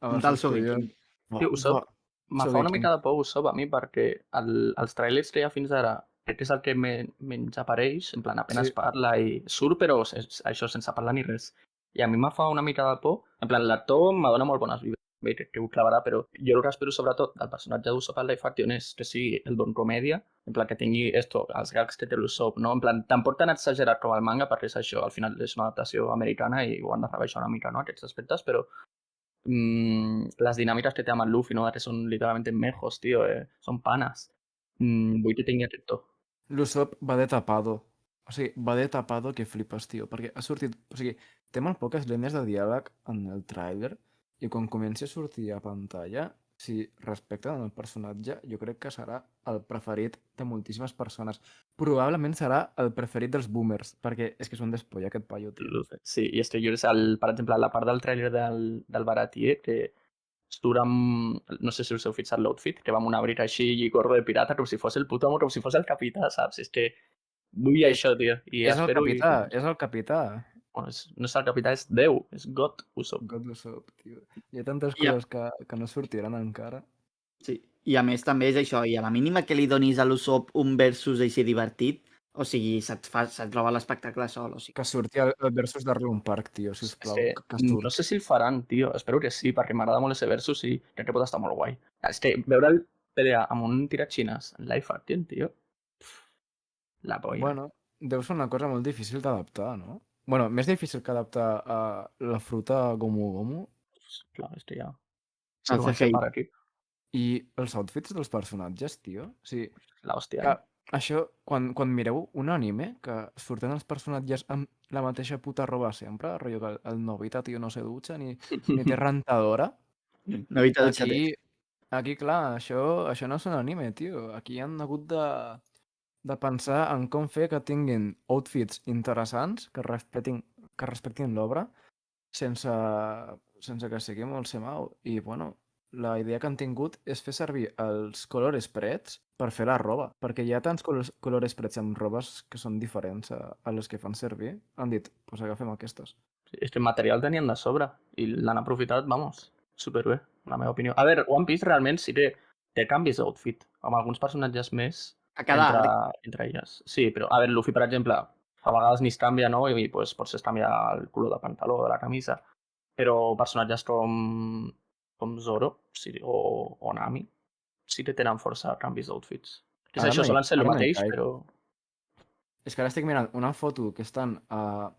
Amb un els tal seus collons. Sogeking. Tio, Usopp, me fa una Sogeking. mica de por Usopp a mi perquè els trailers que hi ha fins ara crec que és el que menys apareix, en plan, apenas Sí. parla i surt, però això sense parlar ni res. I a mi me fa una mica de por, en plan, l'actor me dona molt bones vibes, bé, crec que ho clavarà, però jo el que espero sobretot del personatge d'Usopp al live action és que sigui el don comèdia, en plan, que tingui els gags que té l'Usopp, no? En plan, tampoc tan exagerat com el manga, perquè és això, al final és una adaptació americana i ho han de rebaixar una mica, no?, aquests aspectes, però las dinámicas que te llama Luffy, ¿no? Que son literalmente mejos, tío. Son panas. Vull que tingui aquest to. L'Usopp va de tapado. O sigui, va de tapado que flipes, tio. Perquè ha sortit... O sigui, té molt poques línies de diàleg en el tràiler i quan comenci a sortir a pantalla, si respecten el personatge, jo crec que serà el preferit de moltíssimes persones. Probablement serà el preferit dels boomers, perquè és que és un despolla aquest paio, tio. Sí, i és que jo, per exemple, la part del tràiler del Baratier, que surt amb... No sé si us heu fixat l'outfit, que va amb un abric així i gorro de pirata, com si fos el puto amo, com si fos el capità, saps? És que vull això, tio. I És el espero... capità, és el capità. Bueno, no és el capità, és Déu, és God Usopp. God Usopp, tio. Hi ha tantes Ja. coses que no sortiran encara. Sí. I a més també és això, i a la mínima que li donis a l'Usopp un versus així divertit, o sigui, se't troba l'espectacle sol, o sigui. Que surti el versus de Rune Park, tio, sisplau. És Que que no surti. sé si el faran, tio. Espero que sí, perquè m'agrada molt ese versus i crec que pot estar molt guai. És que veure el pelear amb un tiratxines en live action, tio, la polla. Bueno, deu ser una cosa molt difícil d'adaptar, no? Bueno, més difícil que adaptar a la fruita Gomu Gomu Clar, és que ja... El Sí, ho van fer CGI. per aquí. i els outfits dels personatges, tio. O sigui, L'hòstia. que això, quan mireu un anime que surten els personatges amb la mateixa puta roba sempre, rotllo que el Nobita, tio, no se dutxa ni té rentadora, No evita de xater. aquí, clar, això no és un anime, tio. Aquí han hagut de pensar en com fer que tinguin outfits interessants, que respectin l'obra, sense que sigui molt semau. I, bueno, la idea que han tingut és fer servir els color spreads per fer la roba, perquè hi ha tants color spreads amb robes que són diferents a les que fan servir. Han dit, doncs agafem aquestes. És que material tenien de sobre i l'han aprofitat, vamos, superbé, la meva opinió. A veure, One Piece realment sí que té canvis d'outfit, amb alguns personatges més A cada arc. entre elles. Sí, però, a veure, Luffy, per exemple, a vegades ni es canvia, no? I pues, potser es canvia el color de pantaló de la camisa. Però personatges com Zoro sí, o Nami sí que tenen força canvis d'outfits. És Ara això, solen ser el ara no hi mateix, caic. però... És que ara estic mirant una foto que estan a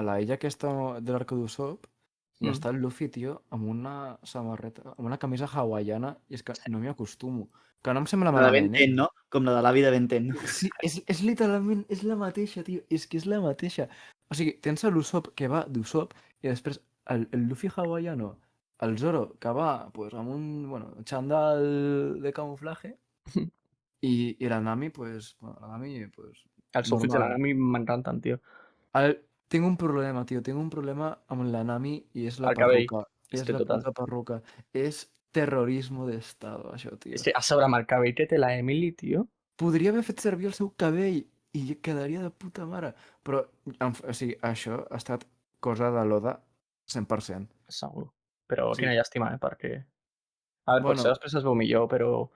la illa aquesta de l'Arc d'Usopp i està el Luffy, tio, amb una samarreta, amb una camisa hawaiana i és que no m'hi acostumo. Que no em sembla La de malament, Ben 10, no? Com la de l'avi de Ben 10. Sí, és literalment, és la mateixa, tio. És que és la mateixa. O sigui, tens l'Usopp que va d'Usopp i després el Luffy hawaiano el Zoro, que va pues, amb un xandall de camuflaje, i la Nami, pues, la Nami, pues, Els outfits de normal. l'anime m'encanten, tio. Tinc un problema, tio, tinc un problema amb la Nami i és la El cabell. perruca. És És que la total. puta perruca. És terrorismo d'estado, això, És tio. que a sobre amb el cabell que té la Emily, tio. Podria haver fet servir el seu cabell i quedaria de puta mare. Però, o sigui, això ha estat cosa de l'Oda 100%. Segur. Però Sí. quina llàstima, perquè... A veure, potser Bueno, després es veu millor, però...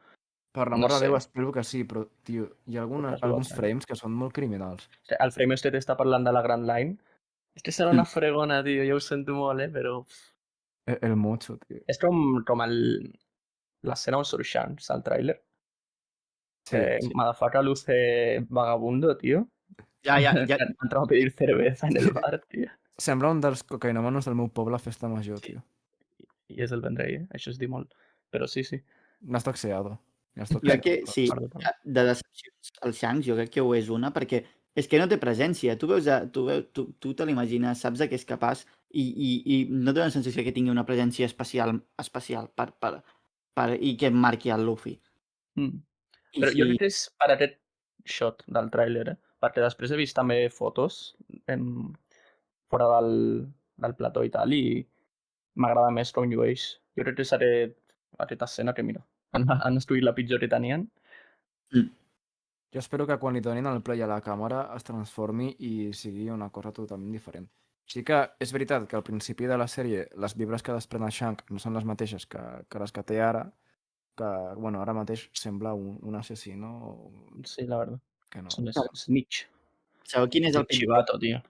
per No l'amor de sé. Déu, espero que sí, però, tio, hi ha alguns frames que són molt criminals. El frame este t'està parlant de la Grand Line. És que serà una fregona, tio. Jo ho sento molt, però... El mocho, tio. És com l'escena on surt Shanks al tràiler. Sí, sí. Motherfucker luce vagabundo, tío. Ja. Entramos a pedir cerveza en el bar, tío. Sembla un dels cocaïnomanos del meu poble a festa major, Sí. tio. I és el Vendrell, Això es diu molt. Però sí. N'has toxeado. Jo crec que sí, de decepcions al Shanks jo crec que ho és una, perquè és que no té presència. Tu te l'imagines, saps de què és capaç i no té una sensació que tingui una presència especial i que marqui el Luffy. Però jo crec que és per aquest shot del tràiler, perquè després he vist també fotos fora del plató i tal, i m'agrada més com llueix. Jo crec que és aquesta escena que, mira, han estudiat la pitjor que tenien. Jo espero que quan li donin el play a la càmera es transformi i sigui una cosa totalment diferent. Sí que és veritat que al principi de la sèrie les vibres que desprèn el Shank no són les mateixes que les que té ara, que, bueno, ara mateix sembla un assassino Sí, la verdad. que no. Són snitch. Sabeu quin és el Chivato, tio.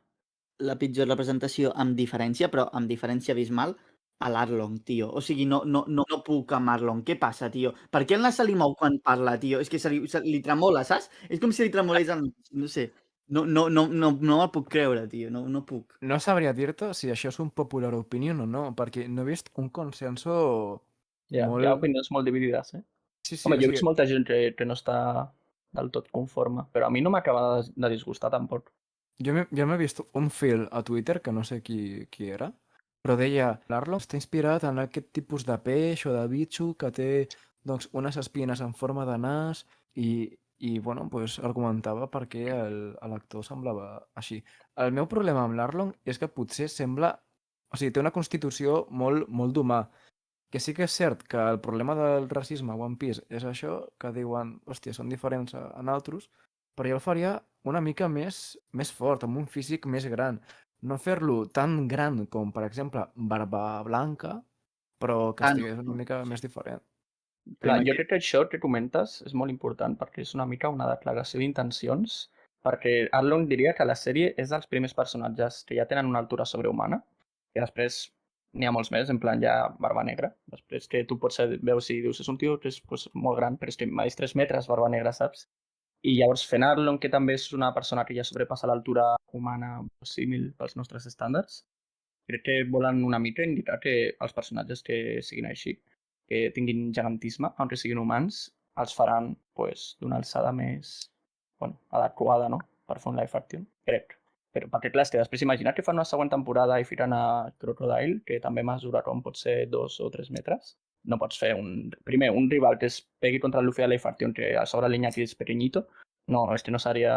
la pitjor representació amb diferència, però amb diferència abismal, a l'Arlong, tio. O sigui, no puc amb Arlong. Què passa, tio? Per què el nas se li mou quan parla, tio? És que li tremola, saps? És com si li tremolés el nas. No sé. No me'l puc creure, tio. No puc. No sabria dir-te si això és un popular opinion o no, perquè no he vist un consenso Ja, molt... hi ha opinions molt dividides, Sí, Home, o jo he sigui, vist molta gent que no està del tot conforme, però a mi no m'acaba de disgustar tampoc. jo m'he vist un fil a Twitter, que no sé qui era, però deia, l'Arlong està inspirat en aquest tipus de peix o de bitxo que té doncs, unes espines en forma de nas i bueno, pues, argumentava per què l'actor semblava així. El meu problema amb l'Arlong és que potser sembla... O sigui, té una constitució molt d'humà, que sí que és cert que el problema del racisme a One Piece és això, que diuen, hòstia, són diferents a altres, però jo el faria una mica més fort, amb un físic més gran. No fer-lo tan gran com, per exemple, Barba Blanca, però que estigués una mica més diferent. Clar, jo crec que això que comentes és molt important perquè és una mica una declaració d'intencions, perquè Arlong diria que la sèrie és dels primers personatges que ja tenen una altura sobrehumana, i després n'hi ha molts més, en plan ja Barba Negra, després que tu pots veure si dius és un tio que és pues, molt gran, però és que medeix 3 metres Barba Negra, saps? I llavors fent Arlong, que també és una persona que ja sobrepassa l'altura humana símil pels nostres estàndards, crec que volen una mica indicar que els personatges que siguin així, que tinguin gegantisme, aunque siguin humans, els faran pues, d'una alçada més adequada, no? Per fer un live action, crec. Però perquè clar, és que després imagina't que fan una següent temporada i fiquen a Crocodile, que també mesura com pot ser 2 o 3 metres. No pots fer un rival que es pegui contra el Luffy de live action, que a sobre l'Iñaki és pequeñito. No, és que no seria...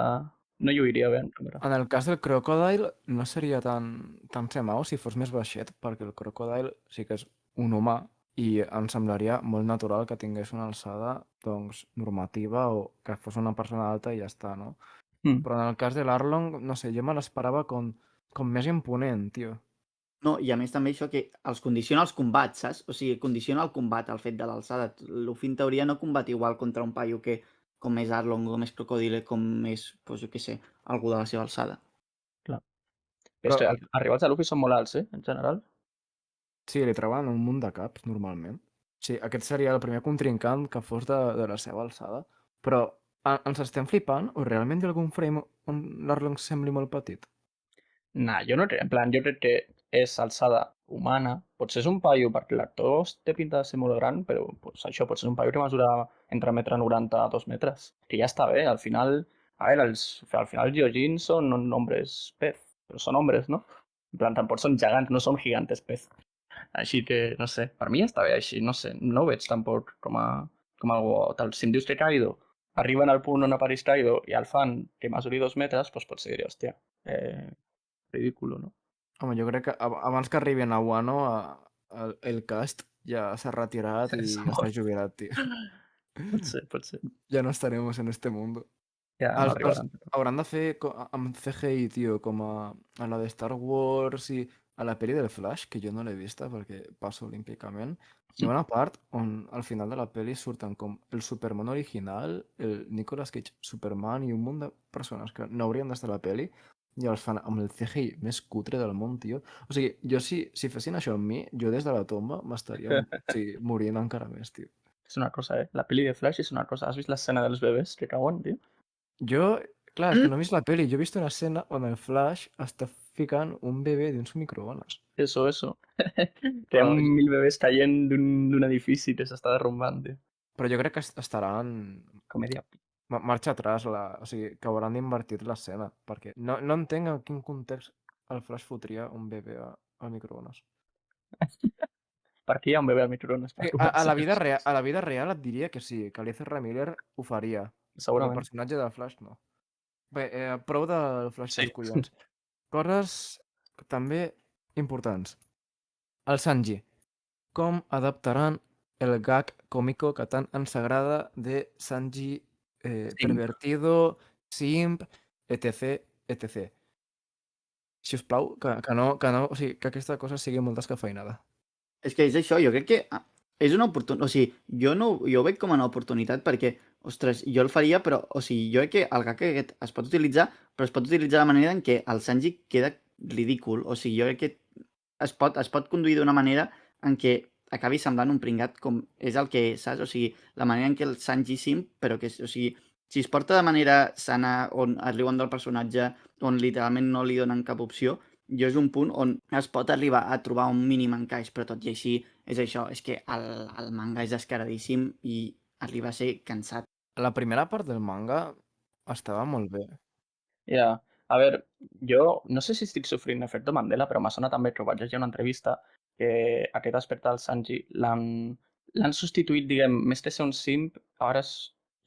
No lluiria bé en càmera. En el cas del Crocodile no seria tan semau si fos més baixet, perquè el Crocodile sí que és un humà i em semblaria molt natural que tingués una alçada doncs, normativa o que fos una persona alta i ja està, no? Però en el cas de l'Arlong, no sé, jo me l'esperava com més imponent, tio. No, i a més també això que els condiciona els combats, saps? O sigui, condiciona el combat, el fet de l'alçada. Luffy en teoria no combat igual contra un paio que com és Arlong, com és Crocodile, com és, doncs jo què sé, algú de la seva alçada. Clar. Però és que els rivals de Luffy són molt alts, en general. Sí, li treuen un munt de caps, normalment. Sí, aquest seria el primer contrincant que fos de la seva alçada. Però ens estem flipant o realment hi ha algun frame on l'Arlong sembli molt petit? Nah, jo no crec. En plan, jo crec que és alçada humana. Potser és un paio, perquè l'actor té pinta de ser molt gran, però pues, això pot ser un paio que mesura entre 1,90 m a 2 metres. Que ja està bé, al final... A veure, al final els Gyojin són hombres pez, però són hombres, no? En plan, tampoc són gegants, no són gigantes pez. Així que, no sé, per mi està bé així, no sé, no ho veig tampoc com algo tal. Si em dius que Kaido arriben al punt on apareix Kaido i el fan que mesuri 2 metres, doncs potser diré, hòstia, ridículo, no? Home, jo crec que abans que arribin a Wano, el cast ja s'ha retirat i És està molt... jubilat, tio. Pot ser. Ya no estaremos en este mundo. Ja no arribaran. Hauran de fer amb CGI, tio, com a la de Star Wars i a la pel·li del Flash, que jo no l'he vista perquè passo olímpicament. Hi ha una part on al final de la pel·li surten com el Superman original, el Nicolas Cage Superman i un munt de persones que no haurien d'estar a la pel·li i els fan amb el CGI més cutre del món, tio. O sigui, jo si fessin això amb mi, jo des de la tomba m'estaria morint encara més, tio. És una cosa, La peli de Flash és una cosa. Has vist l'escena dels bebès que cauen, tio? Jo, clar, és que no he vist la peli. Jo he vist una escena on el Flash està ficant un bebè dins un microones. Eso. Que hi ha Però, 1000 bebès caient d'un edifici que s'està derrumbant, tio. però jo crec que estaran Comèdia. marxa atrás, o sigui, que hauran d'invertir l'escena, perquè no entenc en quin context el Flash fotria un bebè al microones. Per què hi ha un bebè al microones? Per A la vida començar? a la vida real et diria que sí, que l'Ezra Miller ho faria, però el Segurament. personatge de Flash no. Bé, prou del Flash Sí. pels collons. Coses també importants. El Sanji. Com adaptaran el gag cómico que tant ens agrada de Sanji pervertido, simp, etc, etc. Si us plau, que no, o sigui, que aquesta cosa sigui molt descafeinada. És que és això, jo crec que és una oportunitat, o sigui, jo ho veig com una oportunitat perquè, ostres, jo el faria, però, o sigui, jo crec que el gag aquest es pot utilitzar, però es pot utilitzar de manera en què el Sanji queda ridícul, o sigui, jo crec que es pot conduir d'una manera en què acabi semblant un pringat com és el que és, saps? O sigui, la manera en què el Sanji simp, però que, o sigui, si es porta de manera sana, on es riuen del personatge, on literalment no li donen cap opció, jo és un punt on es pot arribar a trobar un mínim encaix, però tot i així és això, és que el manga és descaradíssim i arriba a ser cansat. La primera part del manga estava molt bé. Ja. A veure, jo no sé si estic sofrint efecte Mandela, però m'ha sonat també que ho vaig llegir a una entrevista que aquest aspecte del Sanji l'han substituït, diguem, més que ser un simp, ara és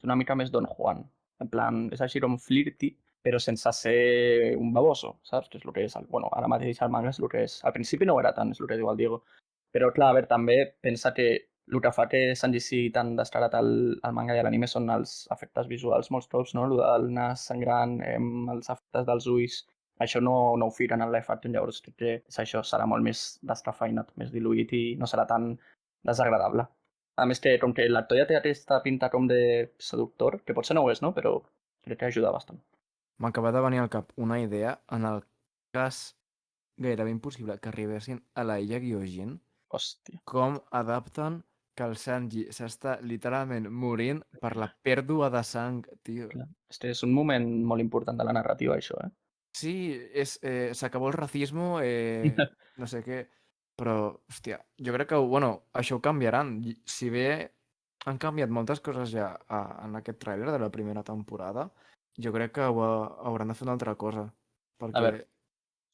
una mica més Don Juan. En plan, és així com flirty, però sense ser un baboso, saps? Que és el que és. Bueno, ara mateix el manga és el que és. Al principi no ho era tant, és el que diu el Diego. Però clar, a veure, també pensa que el que fa que Sanji sigui tan descarat al manga i a l'anime són els efectes visuals molts cops, no? El del nas sangrant, els efectes dels ulls, això no ho firen en live action, llavors crec que és això, serà molt més descafeinat, més diluït i no serà tan desagradable. A més que, com que l'actor ja té aquesta pinta com de seductor, que potser no ho és, no? Però crec que ajuda bastant. M'acaba de venir al cap una idea en el cas gairebé impossible que arribessin a la illa Gyojin, Hòstia. com adapten que el Sanji s'està literalment morint per la pèrdua de sang, tio. Clar. És un moment molt important de la narrativa, això, eh? Sí, s'acabó el racismo, no sé què, però, hòstia, jo crec que, bueno, això ho canviaran. Si bé han canviat moltes coses ja en aquest tràiler de la primera temporada, jo crec que hauran de fer una altra cosa, A perquè veure,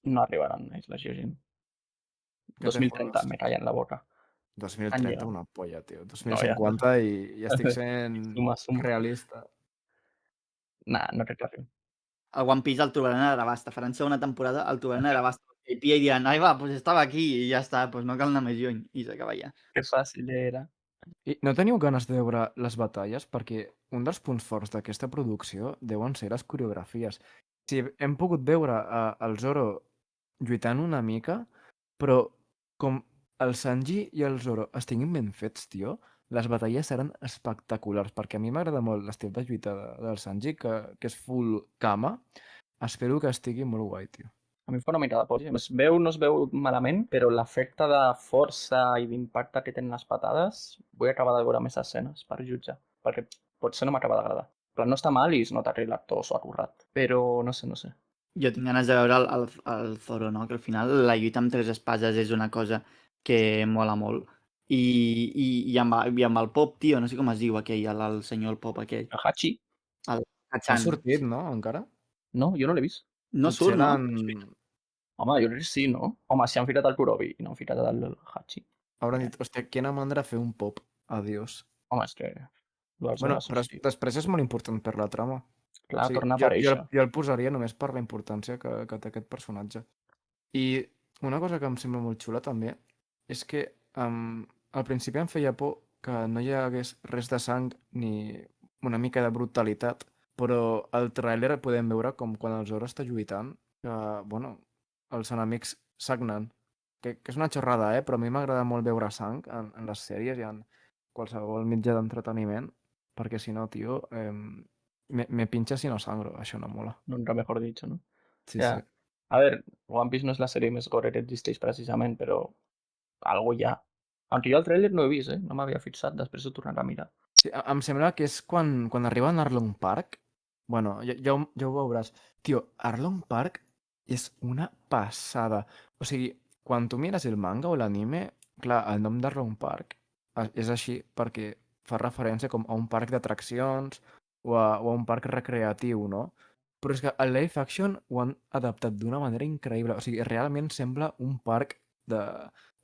no arribaran a Isla Gyojin. què te 2030 fas? me callen la boca. 2030, una polla, tio. No, ja. 2050 i estic sent Suma. realista. Nah, no crec que arribi. El One Piece el trobaran a l'abast, faran segona temporada, el trobaran a l'abast i diran, ai va, pues estava aquí i ja està, pues no cal anar més lluny, i s'acaba ja. Que fàcil era. I no teniu ganes de veure les batalles? Perquè un dels punts forts d'aquesta producció deuen ser les coreografies. Sí, hem pogut veure el Zoro lluitant una mica, però com el Sanji i el Zoro estiguin ben fets, tio, les batalles seran espectaculars, perquè a mi m'agrada molt l'estil de lluita del Sanji, que és full kama. Espero que estigui molt guai, tio. A mi em fa una mica de por. No es veu malament, però l'efecte de força i d'impacte que tenen les patades vull acabar de veure més escenes per jutjar, perquè potser no m'acaba d'agradar. Però no està mal i es nota que l'actor s'ho ha currat, però no sé. Jo tinc ganes de veure el Zoro, no? Que al final la lluita amb 3 espases és una cosa que mola molt. I amb el Pop, tio, no sé com es diu aquell, el senyor el Pop aquell. El Hachi? El Ha Hachan. sortit, no, encara? No, jo no l'he vist. No Potser surt, no? Home, jo crec que sí, no? Home, si han ficat el Kurobi i no han ficat el Hachi. Hauran dit, hòstia, quina mandra fer un pop. Adiós. Home, és que dues Bueno, hores, però sí. després és molt important per la trama. O Clar, sigui, torna a jo aparèixer. el posaria només per la importància que té aquest personatge. I una cosa que em sembla molt xula també és que al principi em feia por que no hi hagués res de sang ni una mica de brutalitat, però al tràiler podem veure com quan el Zoro està lluitant, que, bueno, els enemics sagnen. Que és una xorrada, però a mi m'agrada molt veure sang en les sèries i en qualsevol mitjà d'entreteniment, perquè si no, tio, me pincha si no sangro, això no mola. Nunca mejor dicho, no? Sí, Ja. sí. A veure, One Piece no és la sèrie més gore que existeix precisament, però algo hi ha. Aunque jo el trailer no he vist, No m'havia fixat, després ho tornaré a mirar. Sí, em sembla que és quan arriben a Arlong Park. Bueno, ja ho veuràs. Tio, Arlong Park és una passada. O sigui, quan tu mires el manga o l'anime, clar, el nom d'Arlong Park és així perquè fa referència com a un parc d'atraccions o a un parc recreatiu, no? Però és que el live action ho han adaptat d'una manera increïble. O sigui, realment sembla un parc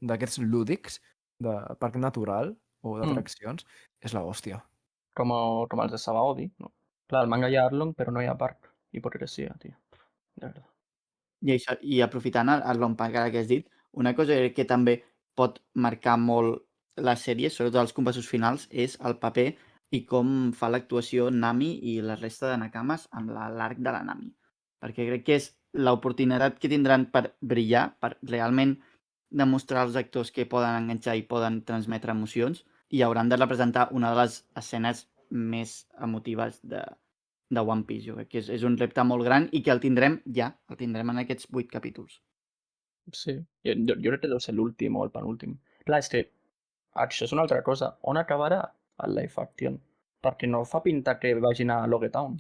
d'aquests lúdics, de parc natural o d'atraccions. És la hòstia. Com els de Sabaody, no? Clar, al manga hi ha Arlong, però no hi ha Park. Hipocresia, tio. De veritat. I això, i aprofitant el Long Park ara que has dit, una cosa que també pot marcar molt la sèrie, sobretot els compassos finals, és el paper i com fa l'actuació Nami i la resta de Nakamas amb l'arc de la Nami. Perquè crec que és l'oportunitat que tindran per brillar, per realment demostrar als actors que poden enganxar i poden transmetre emocions, i hauran de representar una de les escenes més emotives de One Piece. Jo crec que és un repte molt gran i que el tindrem el tindrem en aquests 8 capítols. Sí. Jo crec que deu ser l'últim o el penúltim. Clar, és que això és una altra cosa. On acabarà el live action? Perquè no fa pinta que vagin a Logetown,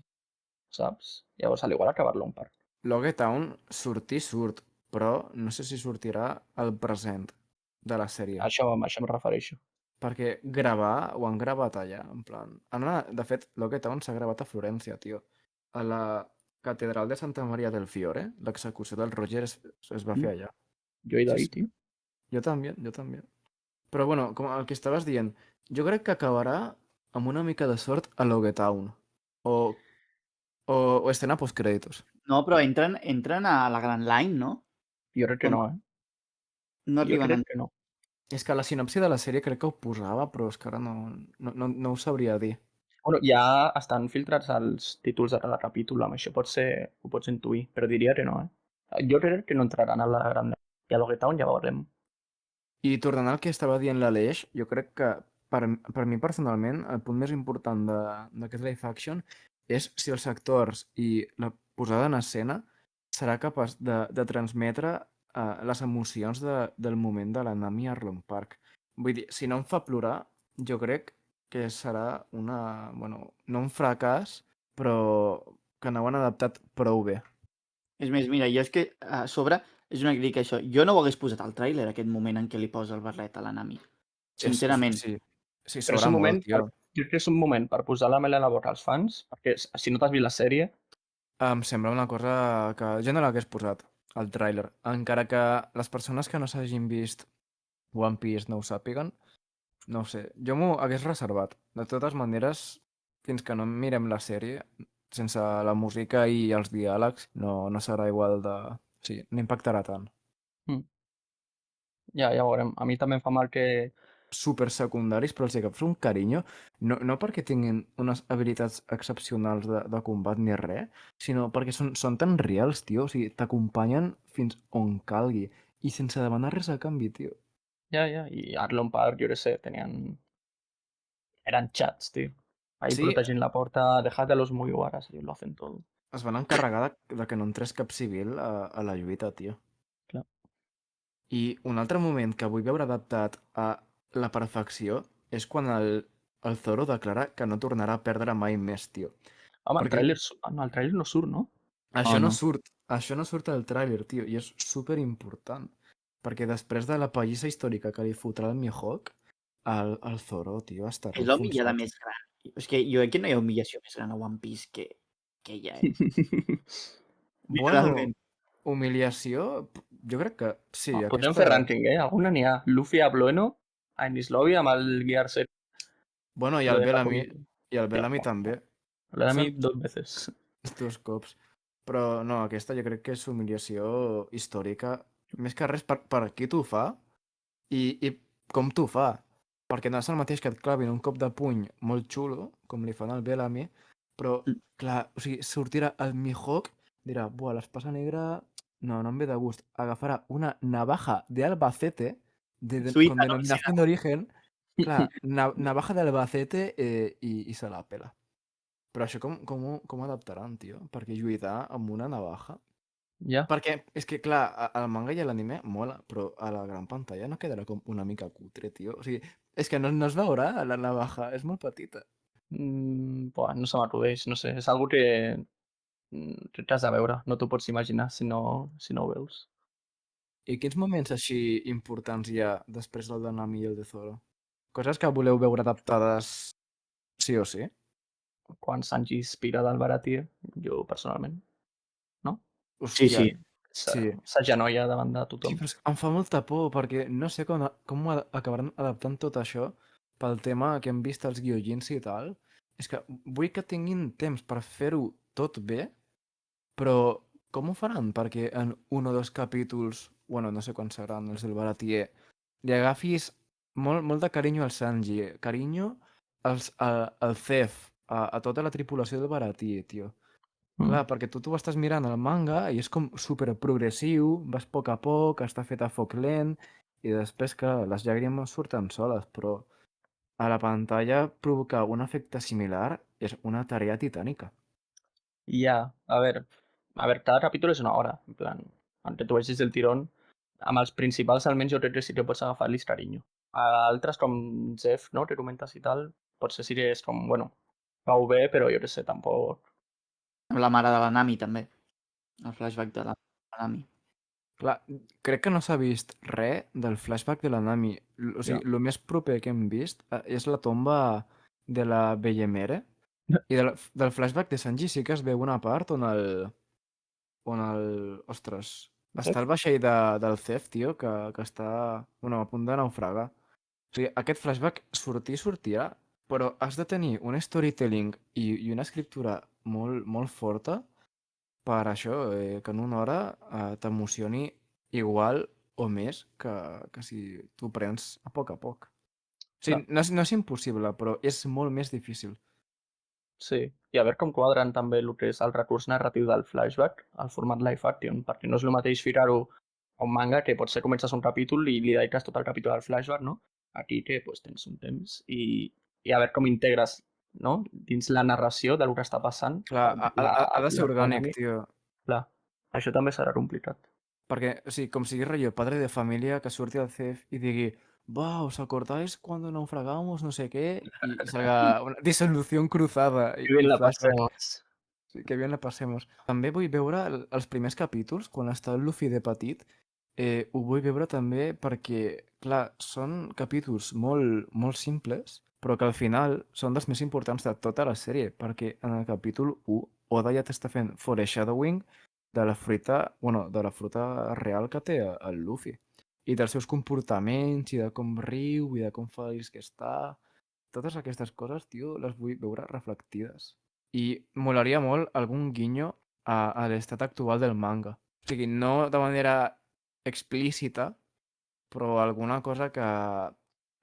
saps? Llavors, a l'igual acabar-lo un parc. Logetown sortir surt, però no sé si sortirà al present de la sèrie. Això em refereixo. Perquè gravar ho han gravat allà, en plan... De fet, Logetown s'ha gravat a Florència, tio. A la catedral de Santa Maria del Fiore, l'execució del Roger es va fer allà. Jo he Sí, d'ahir, sí. tio. Jo també, jo també. Però bueno, com el que estaves dient, jo crec que acabarà amb una mica de sort a Logetown. O escena postcrèditos. No, però entren a la Grand Line, no? Jo crec que O no, no Jo arriben crec que no. És que la sinopsi de la sèrie crec que ho posava, però és que ara no ho sabria dir. Bueno, ja estan filtrats els títols de cada capítol, amb això ho pots intuir, però diria que no, Jo crec que no entraran a la gran... I a Logetown ja veurem. I tornant al que estava dient l'Aleix, jo crec que per mi personalment el punt més important d'aquest live action és si els actors i la posada en escena serà capaç de transmetre les emocions del moment de la Nami a Arlong Park. Vull dir, si no em fa plorar, jo crec que serà bueno, no un fracàs, però que no ho han adaptat prou bé. És més, mira, jo és que a sobre és una crítica això. Jo no ho hagués posat al tràiler, aquest moment en què li posa el barret a la Nami. Sincerament. Sí, sí, Però és sobra un molt, moment tio. jo crec que és un moment per posar la mel a la boca als fans, perquè si no t'has vist la sèrie, Em sembla una cosa que jo no l'hagués posat al tràiler. Encara que les persones que no s'hagin vist One Piece no ho sàpiguen, no ho sé. Jo m'ho hagués reservat. De totes maneres, fins que no mirem la sèrie, sense la música i els diàlegs, no serà igual de... Sí, no impactarà tant. ja veurem. A mi també em fa mal que... Super secundaris, però els agafes un carinyo, no perquè tinguin unes habilitats excepcionals de combat ni res, sinó perquè són tan reals, tio, o sigui, t'acompanyen fins on calgui, i sense demanar res a canvi, tio. Ja, i Arlong Park, jo què sé, eren chats, tio. Ahí Sí, protegint la porta, dejad a los Mugiwaras, ellos lo hacen todo. es van encarregar de que no entrés cap civil a la lluita, tio. Clar. I un altre moment que vull veure adaptat a la perfecció és quan el Zoro declara que no tornarà a perdre mai més, tio. Home, Perquè el tràiler no surt, no? Això no surt al tràiler, tio, i és super important. Perquè després de la pallissa històrica que li fotrà el Mihawk, el Zoro, tio, estarà És l'humillada ofuscat. més gran. És que jo crec que no hi ha humillació més gran a One Piece que ella, Bueno, literalment. Humiliació? Jo crec que sí, Podríem fer aquesta... rànquing, Alguna n'hi ha. Luffy a Blueno, a Enislov amb el Gear 7. Bueno, i Lo el de la Bellamy, punyeta. i el Bellamy Hòstia, també. lo de a mi Són 2 veces. dos cops. Però no, aquesta jo crec que és humiliació històrica. Més que res per qui t'ho fa i com t'ho fa. Perquè no és el mateix que et clavin un cop de puny molt xulo, com li fan al Bellamy, però, clar, o sigui, sortirà el Mihawk, dirà, buah, l'espasa negra no em ve de gust. Agafarà una navaja de Albacete, con Suïssa, no? denominación de origen, clar, navaja de Albacete i se la pela. Però això com ho adaptaran, tio? Perquè lluitar amb una navaja... Ja. Perquè és que, clar, al manga i a l'anime mola, però a la gran pantalla no quedarà com una mica cutre, tio. O sigui, és que no es veurà la navaja, és molt petita. Buah, no se m'acudeix, no sé. És algo que t'has de veure. No t'ho pots imaginar si no ho veus. I quins moments així importants hi ha després del de Nami i el de Zoro? Coses que voleu veure adaptades sí o sí? Quan Sanji inspira del Baratie, jo personalment, no? Sí, Hòstia, sí. sí. S'agenolla davant de Sí, tothom. però em fa molta por, perquè no sé com ho acabaran adaptant tot això pel tema que hem vist als guiojins i tal. És que vull que tinguin temps per fer-ho tot bé, però com ho faran? Perquè en un o dos capítols, bueno, no sé quants seran els del Baratier, li agafis molt de carinyo al Sanji, carinyo al Cef, a tota la tripulació del Baratier, tio. Clar, perquè tu t'ho estàs mirant al manga i és com super progressiu, vas a poc, està fet a foc lent, i després, clar, les llàgrimes surten soles, però a la pantalla provocar un efecte similar és una tarea titànica. Ja, a veure, cada capítol és una hora, en plan, que tu vegis del tirón, amb els principals almenys jo crec que sí que pots agafar-los carinyo. A altres com Jeff, no?, que comentes i tal, potser sí que és com, bueno, va bé, però jo què sé, tampoc... Amb la mare de la Nami, també. El flashback de la Nami. Clar, crec que no s'ha vist res del flashback de la Nami. O sigui, el més proper que hem vist és la tomba de la Bellemere, i del flashback de Sanji sí que es veu una part on el... Ostres, està al vaixell del Cef, tio, que està, bueno, a punt de naufragar. O sigui, aquest flashback sortirà, però has de tenir un storytelling i una escriptura molt forta per això, que en una hora t'emocioni igual o més que si t'ho prens a poc a poc. O sigui, no és impossible, però és molt més difícil. Sí, i a veure com quadren també el que és el recurs narratiu del flashback al format live action, perquè no és el mateix ficar-ho a un manga que potser comences un capítol i li dediques tot el capítol al flashback, no? Aquí que pues, tens un temps i a veure com integres, no?, dins la narració del que està passant. Clar, ha de ser orgànic, Nami. tio. Clar, això també serà complicat. Perquè, o sigui, com sigui rotllo padre de família que surti al CEF i digui «Wow, ¿os acordáis cuando naufragamos? No sé qué». I salga una disolución cruzada Que bien i la flashback. passemos. Sí, que bien la passemos. També vull veure els primers capítols, quan està el Luffy de petit, ho vull veure també perquè, clar, són capítols molt simples, però que al final són dels més importants de tota la sèrie, perquè en el capítol 1 Oda ja t'està fent foreshadowing de la fruita, bueno, de la fruita real que té el Luffy. I dels seus comportaments, i de com riu, i de com feliç que està. Totes aquestes coses, tio, les vull veure reflectides. I molaria molt algun guinyo a l'estat actual del manga. O sigui, no de manera explícita, però alguna cosa que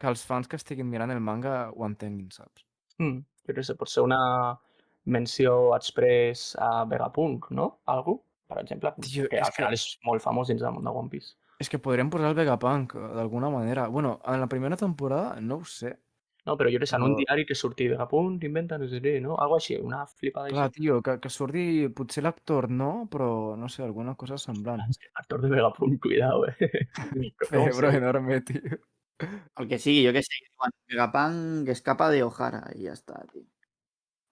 els fans que estiguin mirant el manga ho entenguin, saps? Jo què sé, pot ser una menció express a Vegapunk, no? Algú, per exemple, Tio, que al final és molt famós dins del món de One Piece. és que podrem posar el Vegapunk d'alguna manera. Bueno, en la primera temporada no ho sé, No, però jo què sé, en un però diari que surti Vegapunk, inventa no sé què, no? Algo així, una flipada clar, així. tio, que surti potser l'actor no, però no sé, alguna cosa semblant. És que l'actor de Vegapunk, cuidao, Com Cerebro seria? enorme, tio. El que sigui, jo què sé. Quan Vegapunk escapa de O'Hara i ja està, tio.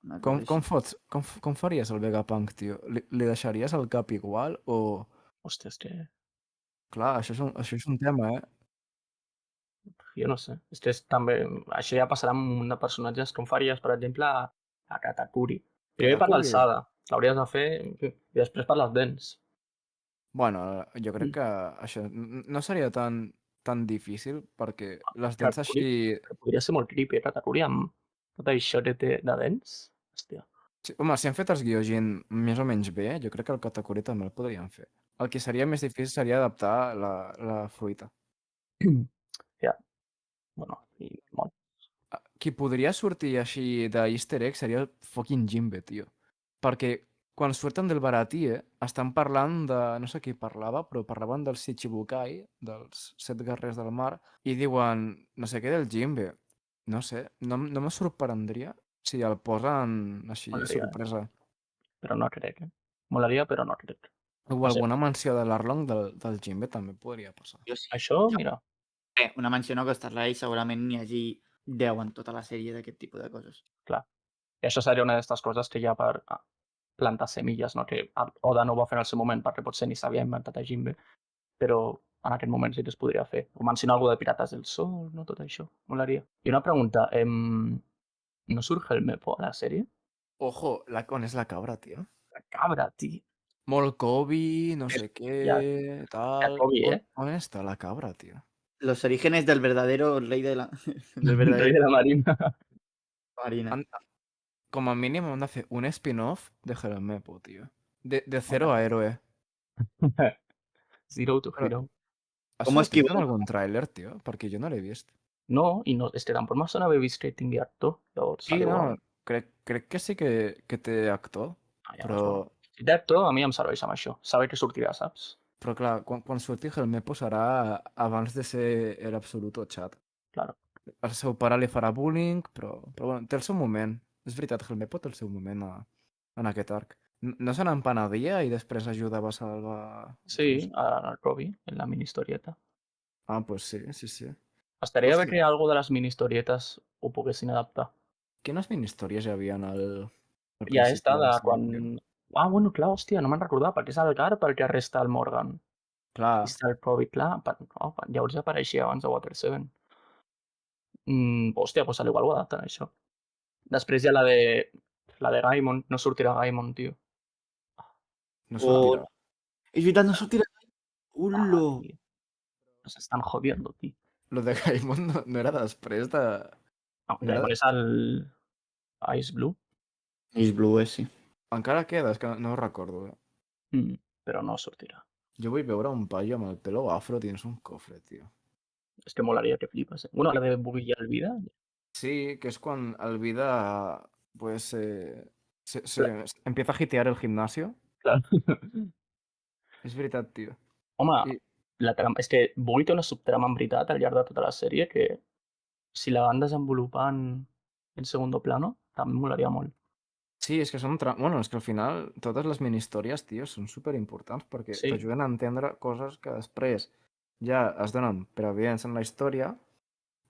Una cosa Com així. com faries el Vegapunk, tio? Li deixaries el cap igual o... Hòstia, és que Clar, això és un tema, eh? jo no sé. És que és també... Això ja passarà amb un de personatges com faries, per exemple, a Katakuri. Primer per Katakuri. l'alçada, l'hauries de fer i després per les dents. Bueno, jo crec que això no seria tan difícil perquè les dents Ratatouille, així... però podria ser molt creepy, Ratatouille amb tot això de dents. Hòstia. Sí, home, si han fet els Gyojin més o menys bé, jo crec que el Katakuri també el podrien fer. El que seria més difícil seria adaptar la fruita. Ja, bueno, i molt. Qui podria sortir així de easter egg seria el fucking Jinbe, tio. Perquè quan surten del Baratie estan parlant de... No sé qui parlava, però parlaven dels Shichibukai, dels 7 guerrers del mar, i diuen no sé què del Jinbe. No sé, no me sorprendria si el posen així Molaria, sorpresa. però no crec, Molaria, però no crec. O No sé. alguna menció de l'Arlong del Jinbe també podria passar. Jo sí. Això, mira, Una menció no costa res i segurament n'hi hagi 10 en tota la sèrie d'aquest tipus de coses. clar. I això seria una d'aquestes coses que ja per plantar semilles, no? Que Oda no ho va fer en el seu moment perquè potser ni s'havia inventat a Jinbe, però en aquest moment sí que es podria fer. O mencionar alguna de Pirates del Sol, no? Tot això. Molaria. I una pregunta, ¿no surt Helmepo a la sèrie? Ojo, on és la cabra, tio? La cabra, tio. Molt Kobe, no sé Ja, què, ja tal... Kobe, On està la cabra, tio? Los orígenes del verdadero rey de la... del Rei verdadero de la Marina. marina. Com a mínim hem de fer un spin-off de Helmepo, tio. De cero a héroe. Zero to Però Hero. ha Com sortit en esquivar? algun tràiler, tio? Perquè jo no l'he vist. No, i no, és que tampoc me sona haver vist que tingui actor. Llavors, Sí, al igual. no, crec que sí que té actor, Llavors, bueno. però... Si té actor, a mi em serveix amb això. Saber que sortirà, saps? Però clar, quan surti Helmepo serà abans de ser el absoluto chat. Claro. El seu pare li farà bullying, però bueno, té el seu moment. És veritat, Helmepo té el seu moment en aquest arc. No se n'empenedia i després ajudava a salvar... Sí, a Robbie, en la mini historieta. Ah, pues sí, sí, sí. Estaria bé Hòstia, que algo de les mini historietes ho poguessin adaptar. quines mini-històries hi havia al Ja principi està de de la sèrie, quan... tio? Ah, bueno, clar, hòstia, no me'n recordava, perquè és el Garp el que arresta el Morgan. I Clar, està el Robbie, clar, llavors ja apareixia abans de Water 7. Hòstia, doncs igual ho adapten, això. Després hi ha la de Gaimon, no sortirà Gaimon, tio. no O... sortirà. És veritat, no sortirà. Ullo! Tio. Nos están jodiendo, tio. Lo de Gaimon no era després de... No, No era... Gaimon és el Ice Blue, És blue, sí. Encara queda, és que no ho recordo. però no sortirà. Jo vull veure un paio amb el pelo afro dins un cofre, tio. És que molaria que flipes. Bueno, la de Buggy i el Vida, Sí, que és quan el Vida pues Clar. empieza a hitear el gimnasio. clar. És veritat, tio. Home, I és que Buggy té una subtrama en veritat al llarg de tota la sèrie que si la van desenvolupant en segundo plano, també molaria molt. sí, és que són... Bueno, és que al final totes les mini-històries, tio, són superimportants perquè Sí, t'ajuden a entendre coses que després ja es donen per evidents en la història,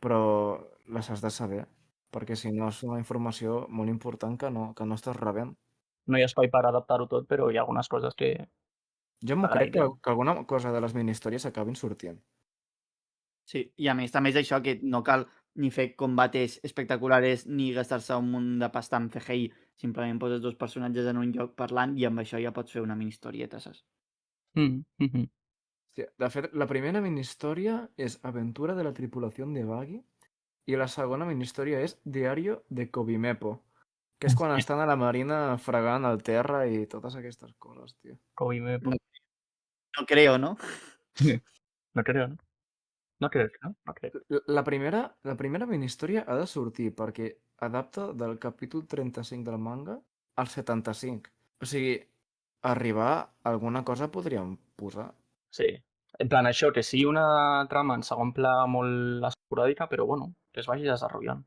però les has de saber, perquè si no és una informació molt important que no estàs rebent. no hi ha espai per adaptar-ho tot, però hi ha algunes coses que Jo m'ho crec agrairem. que alguna cosa de les mini-històries acabin sortint. Sí, i a més també és això que no cal ni fer combates espectaculars ni gastar-se un munt de pasta en CGI. Simplement poses dos personatges en un lloc parlant i amb això ja pots fer una mini historieta, saps? Sí, de fet, la primera mini-història és Aventura de la tripulació de Buggy i la segona mini-història és Diario de Kobimepo, que és quan estan a la marina fregant el terra i totes aquestes coses, tio. Kobe me... No creo, ¿no? No creo, ¿no? No crec, no? No crec. La primera mini-història ha de sortir perquè adapta del capítol 35 del manga al 75. O sigui, arribar a alguna cosa podríem posar. Sí. En plan, això, que sigui una trama en segon pla molt esporàdica, però bueno, que es vagi desenvolupant.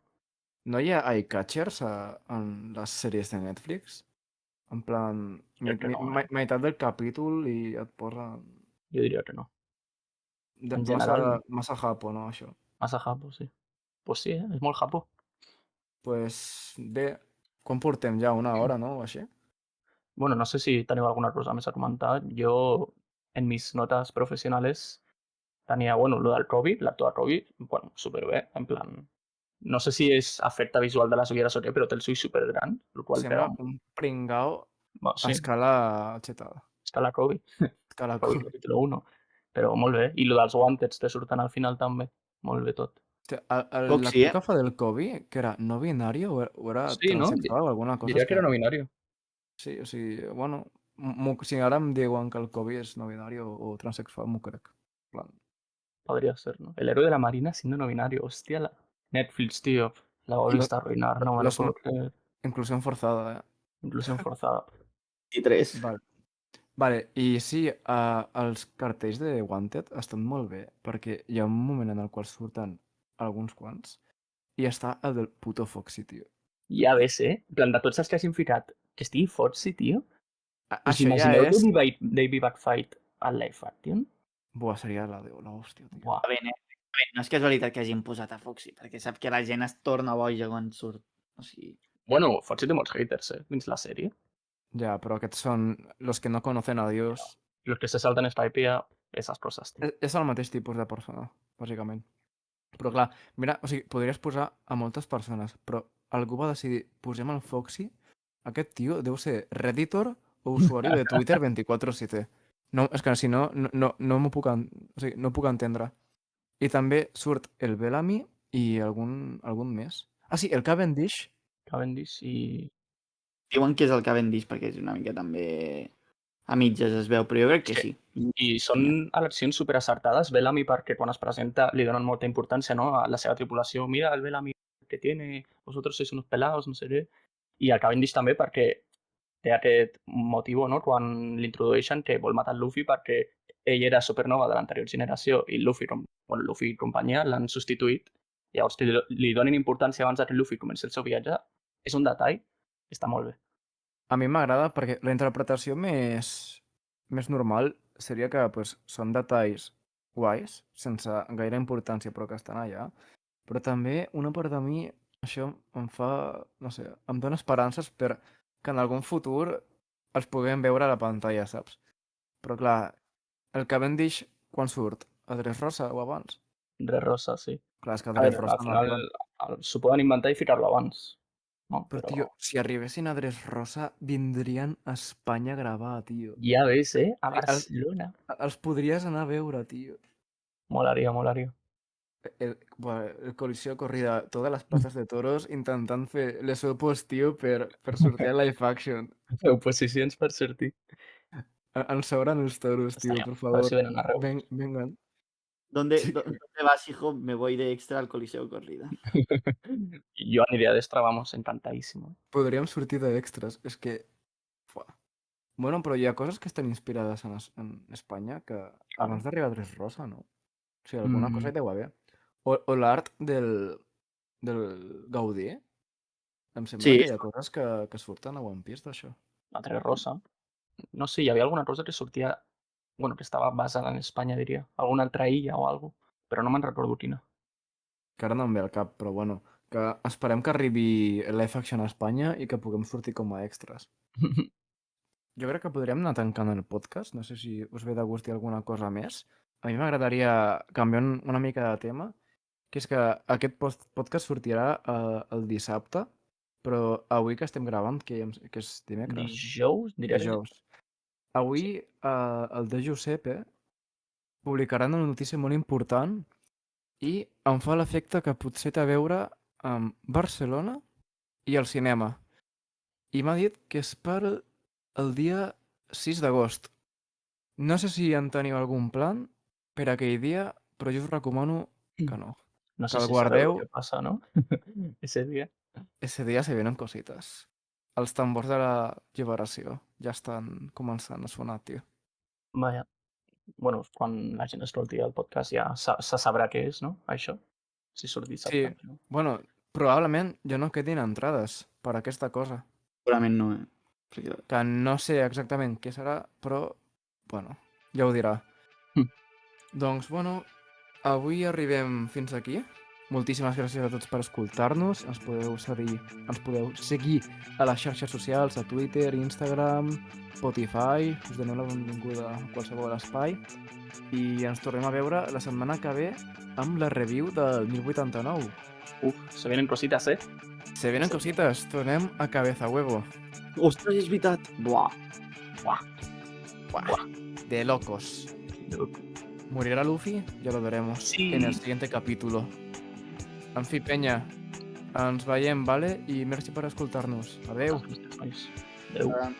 No hi ha eye-catchers en les sèries de Netflix? En plan, Crec que no, meitat del capítol i et posen... Jo diria que no. En Massa, general, massa japo, no, això? massa japo, sí. Pues sí, és molt japo. Pues bé, quan portem ja? Una hora, no? O així? Bueno, no sé si teniu alguna cosa més a comentar. Jo, en mis notas profesionales, tenia, bueno, lo del Covid, l'actor de Covid, bueno, superbé, en plan... No sé si és efecte visual de les ulleres o què, però té els ulls supergrans, el qual Sembla pega... un pringao Bueno, a sí, escala xetada. està la Covid. Que la pel cul. capítol 1. Però molt bé. I lo dels Wanted te surten al final també. Molt bé tot. Hòstia, Foxy, l'actor que fa del Kobe, que era no binari o era Sí, no? transexual o alguna cosa, Diria és que era no binari. sí, o sigui, bueno, si ara em diuen que el Kobe és no binari o transexual, m'ho crec. En plan, Podría ser, ¿no? El héroe de la marina siendo no binario. Hostia, Netflix, tío. La volviste a arruinar, no me lo los- puedo creer. inclusión forzada, Inclusión forzada. i 3. Vale. Vale, i sí, els cartells de Wanted estan molt bé, perquè hi ha un moment en el qual surten alguns quants i està el del puto Foxy, tio. Ja ves, eh? En plan, de tots els que hagin ficat, que estigui Foxy, tio. Us Això ja imagineu és... Davey Backfight al live action? Buah, seria l'hòstia, tio. Buah. Bé, no és casualitat que hagin posat a Foxy, perquè sap que la gent es torna boja quan surt. O sigui, Bueno, Foxy té molts haters, dins la sèrie. Ja, però aquests són los que no conocen a Dios. Los que se saltan esta IP a esas cosas, tío. És el mateix tipus de persona, bàsicament. Però clar, mira, o sigui, podries posar a moltes persones, però algú va decidir, posem el Foxy, aquest tio deu ser Redditor o usuari de Twitter 24/7. No, és que si no, no m'ho puc, o sigui, no puc entendre. I també surt el Bellamy i algun més. Ah, sí, el Cavendish. Cavendish i... diuen que és el Cavendish perquè és una mica també a mitges es veu, però jo crec que sí. I són eleccions super acertades. Bellamy perquè quan es presenta li donen molta importància, no?, a la seva tripulació. Mira el Bellamy que tiene, vosotros sois unos pelados, no sé què. I el Cavendish també perquè té aquest motiu, no?, quan l'introdueixen que vol matar el Luffy perquè ell era supernova de l'anterior generació i Luffy i companyia l'han substituït. Llavors que li donin importància abans que Luffy comenci el seu viatge és un detall que està molt bé. A mi m'agrada perquè la interpretació més normal seria que pues, són detalls guais, sense gaire importància, però que estan allà. Però també una part de mi, això em fa, no sé, em dona esperances per que en algun futur els puguem veure a la pantalla, saps? Però clar, el Cavendish, quan surt? A Dressrosa o abans? Rosa, sí. Clar, és que a A veure, Dressrosa al no final arriben. s'ho poden inventar i ficar-lo abans. No, Però, tio, si arribessin a Dressrosa, vindrien a Espanya a gravar, tio. ja ves, a Sí, Barcelona. Els podries anar a veure, tio. Molaria, molaria. El Coliseo Corrida, totes les places de toros intentant fer les opos, tio, per sortir a live action. Oposicions per sortir. Ens sobren els toros, tio, Estaria, per a veure favor. si venen arreu. Vengan. ¿Dónde, Sí. ¿Dónde vas, hijo? Me voy de extra al Coliseo Corrida. Jo aniria d'extra, vamos, encantadísimo. Podríem sortir d'extras. És que... Fuà. Bueno, però hi ha coses que estan inspirades en Espanya que abans d'arribar a Dressrosa, no? O sigui, alguna cosa hi deu haver. O l'art del Gaudí. Em sembla Sí. que hi ha coses que surten a One Piece d'això. La Rosa. No sé, hi havia alguna cosa que sortia... Bueno, que estava basada en Espanya, diria. Alguna altra illa o alguna cosa. Però no me'n recordo quina. Que ara no em ve al cap, però bueno, que esperem que arribi live action a Espanya i que puguem sortir com a extras. Jo crec que podríem anar tancant el podcast, no sé si us ve de gust dir alguna cosa més. A mi m'agradaria canviar una mica de tema, que és que aquest podcast sortirà el dissabte, però avui que estem gravant, que és dimecres, Dijous, diria que... dijous. Avui el de Giuseppe publicarà una notícia molt important i em fa l'efecte que potser té a veure amb Barcelona i el cinema. I m'ha dit que és per el dia 6 d'agost. No sé si en teniu algun plan per aquell dia, però jo us recomano que no. No sé Que el si sabeu guardeu. què passa, no? Ese dia. Ese dia se vienen cosites. Els tambors de la lliberació ja estan començant a sonar, tio. Vaja. Bueno, quan la gent escolti el podcast ja se sabrà què és, no? Això. Si surt dissabte. Sí, bueno, probablement ja no quedin entrades per aquesta cosa. Segurament no, Perquè... Que no sé exactament què serà, però, bueno, ja ho dirà. Doncs, bueno, avui arribem fins aquí. Moltíssimes gràcies a tots per escoltar-nos. Ens podeu seguir a les xarxes socials, a Twitter, Instagram, Spotify. Us donem la benvinguda a qualsevol espai. I ens tornem a veure la setmana que ve amb la review del 1089. Se vienen cositas, Se vienen cosites. Tornem a Cabeza Huevo. Ostres, és veritat! Buah! Buah. Buah! de locos. ¿Morirá Luffy? Ya lo veremos Sí. en el siguiente capítulo. En fi, penya, ens veiem, vale? I merci per escoltar-nos. Adeu. Adéu. Ah,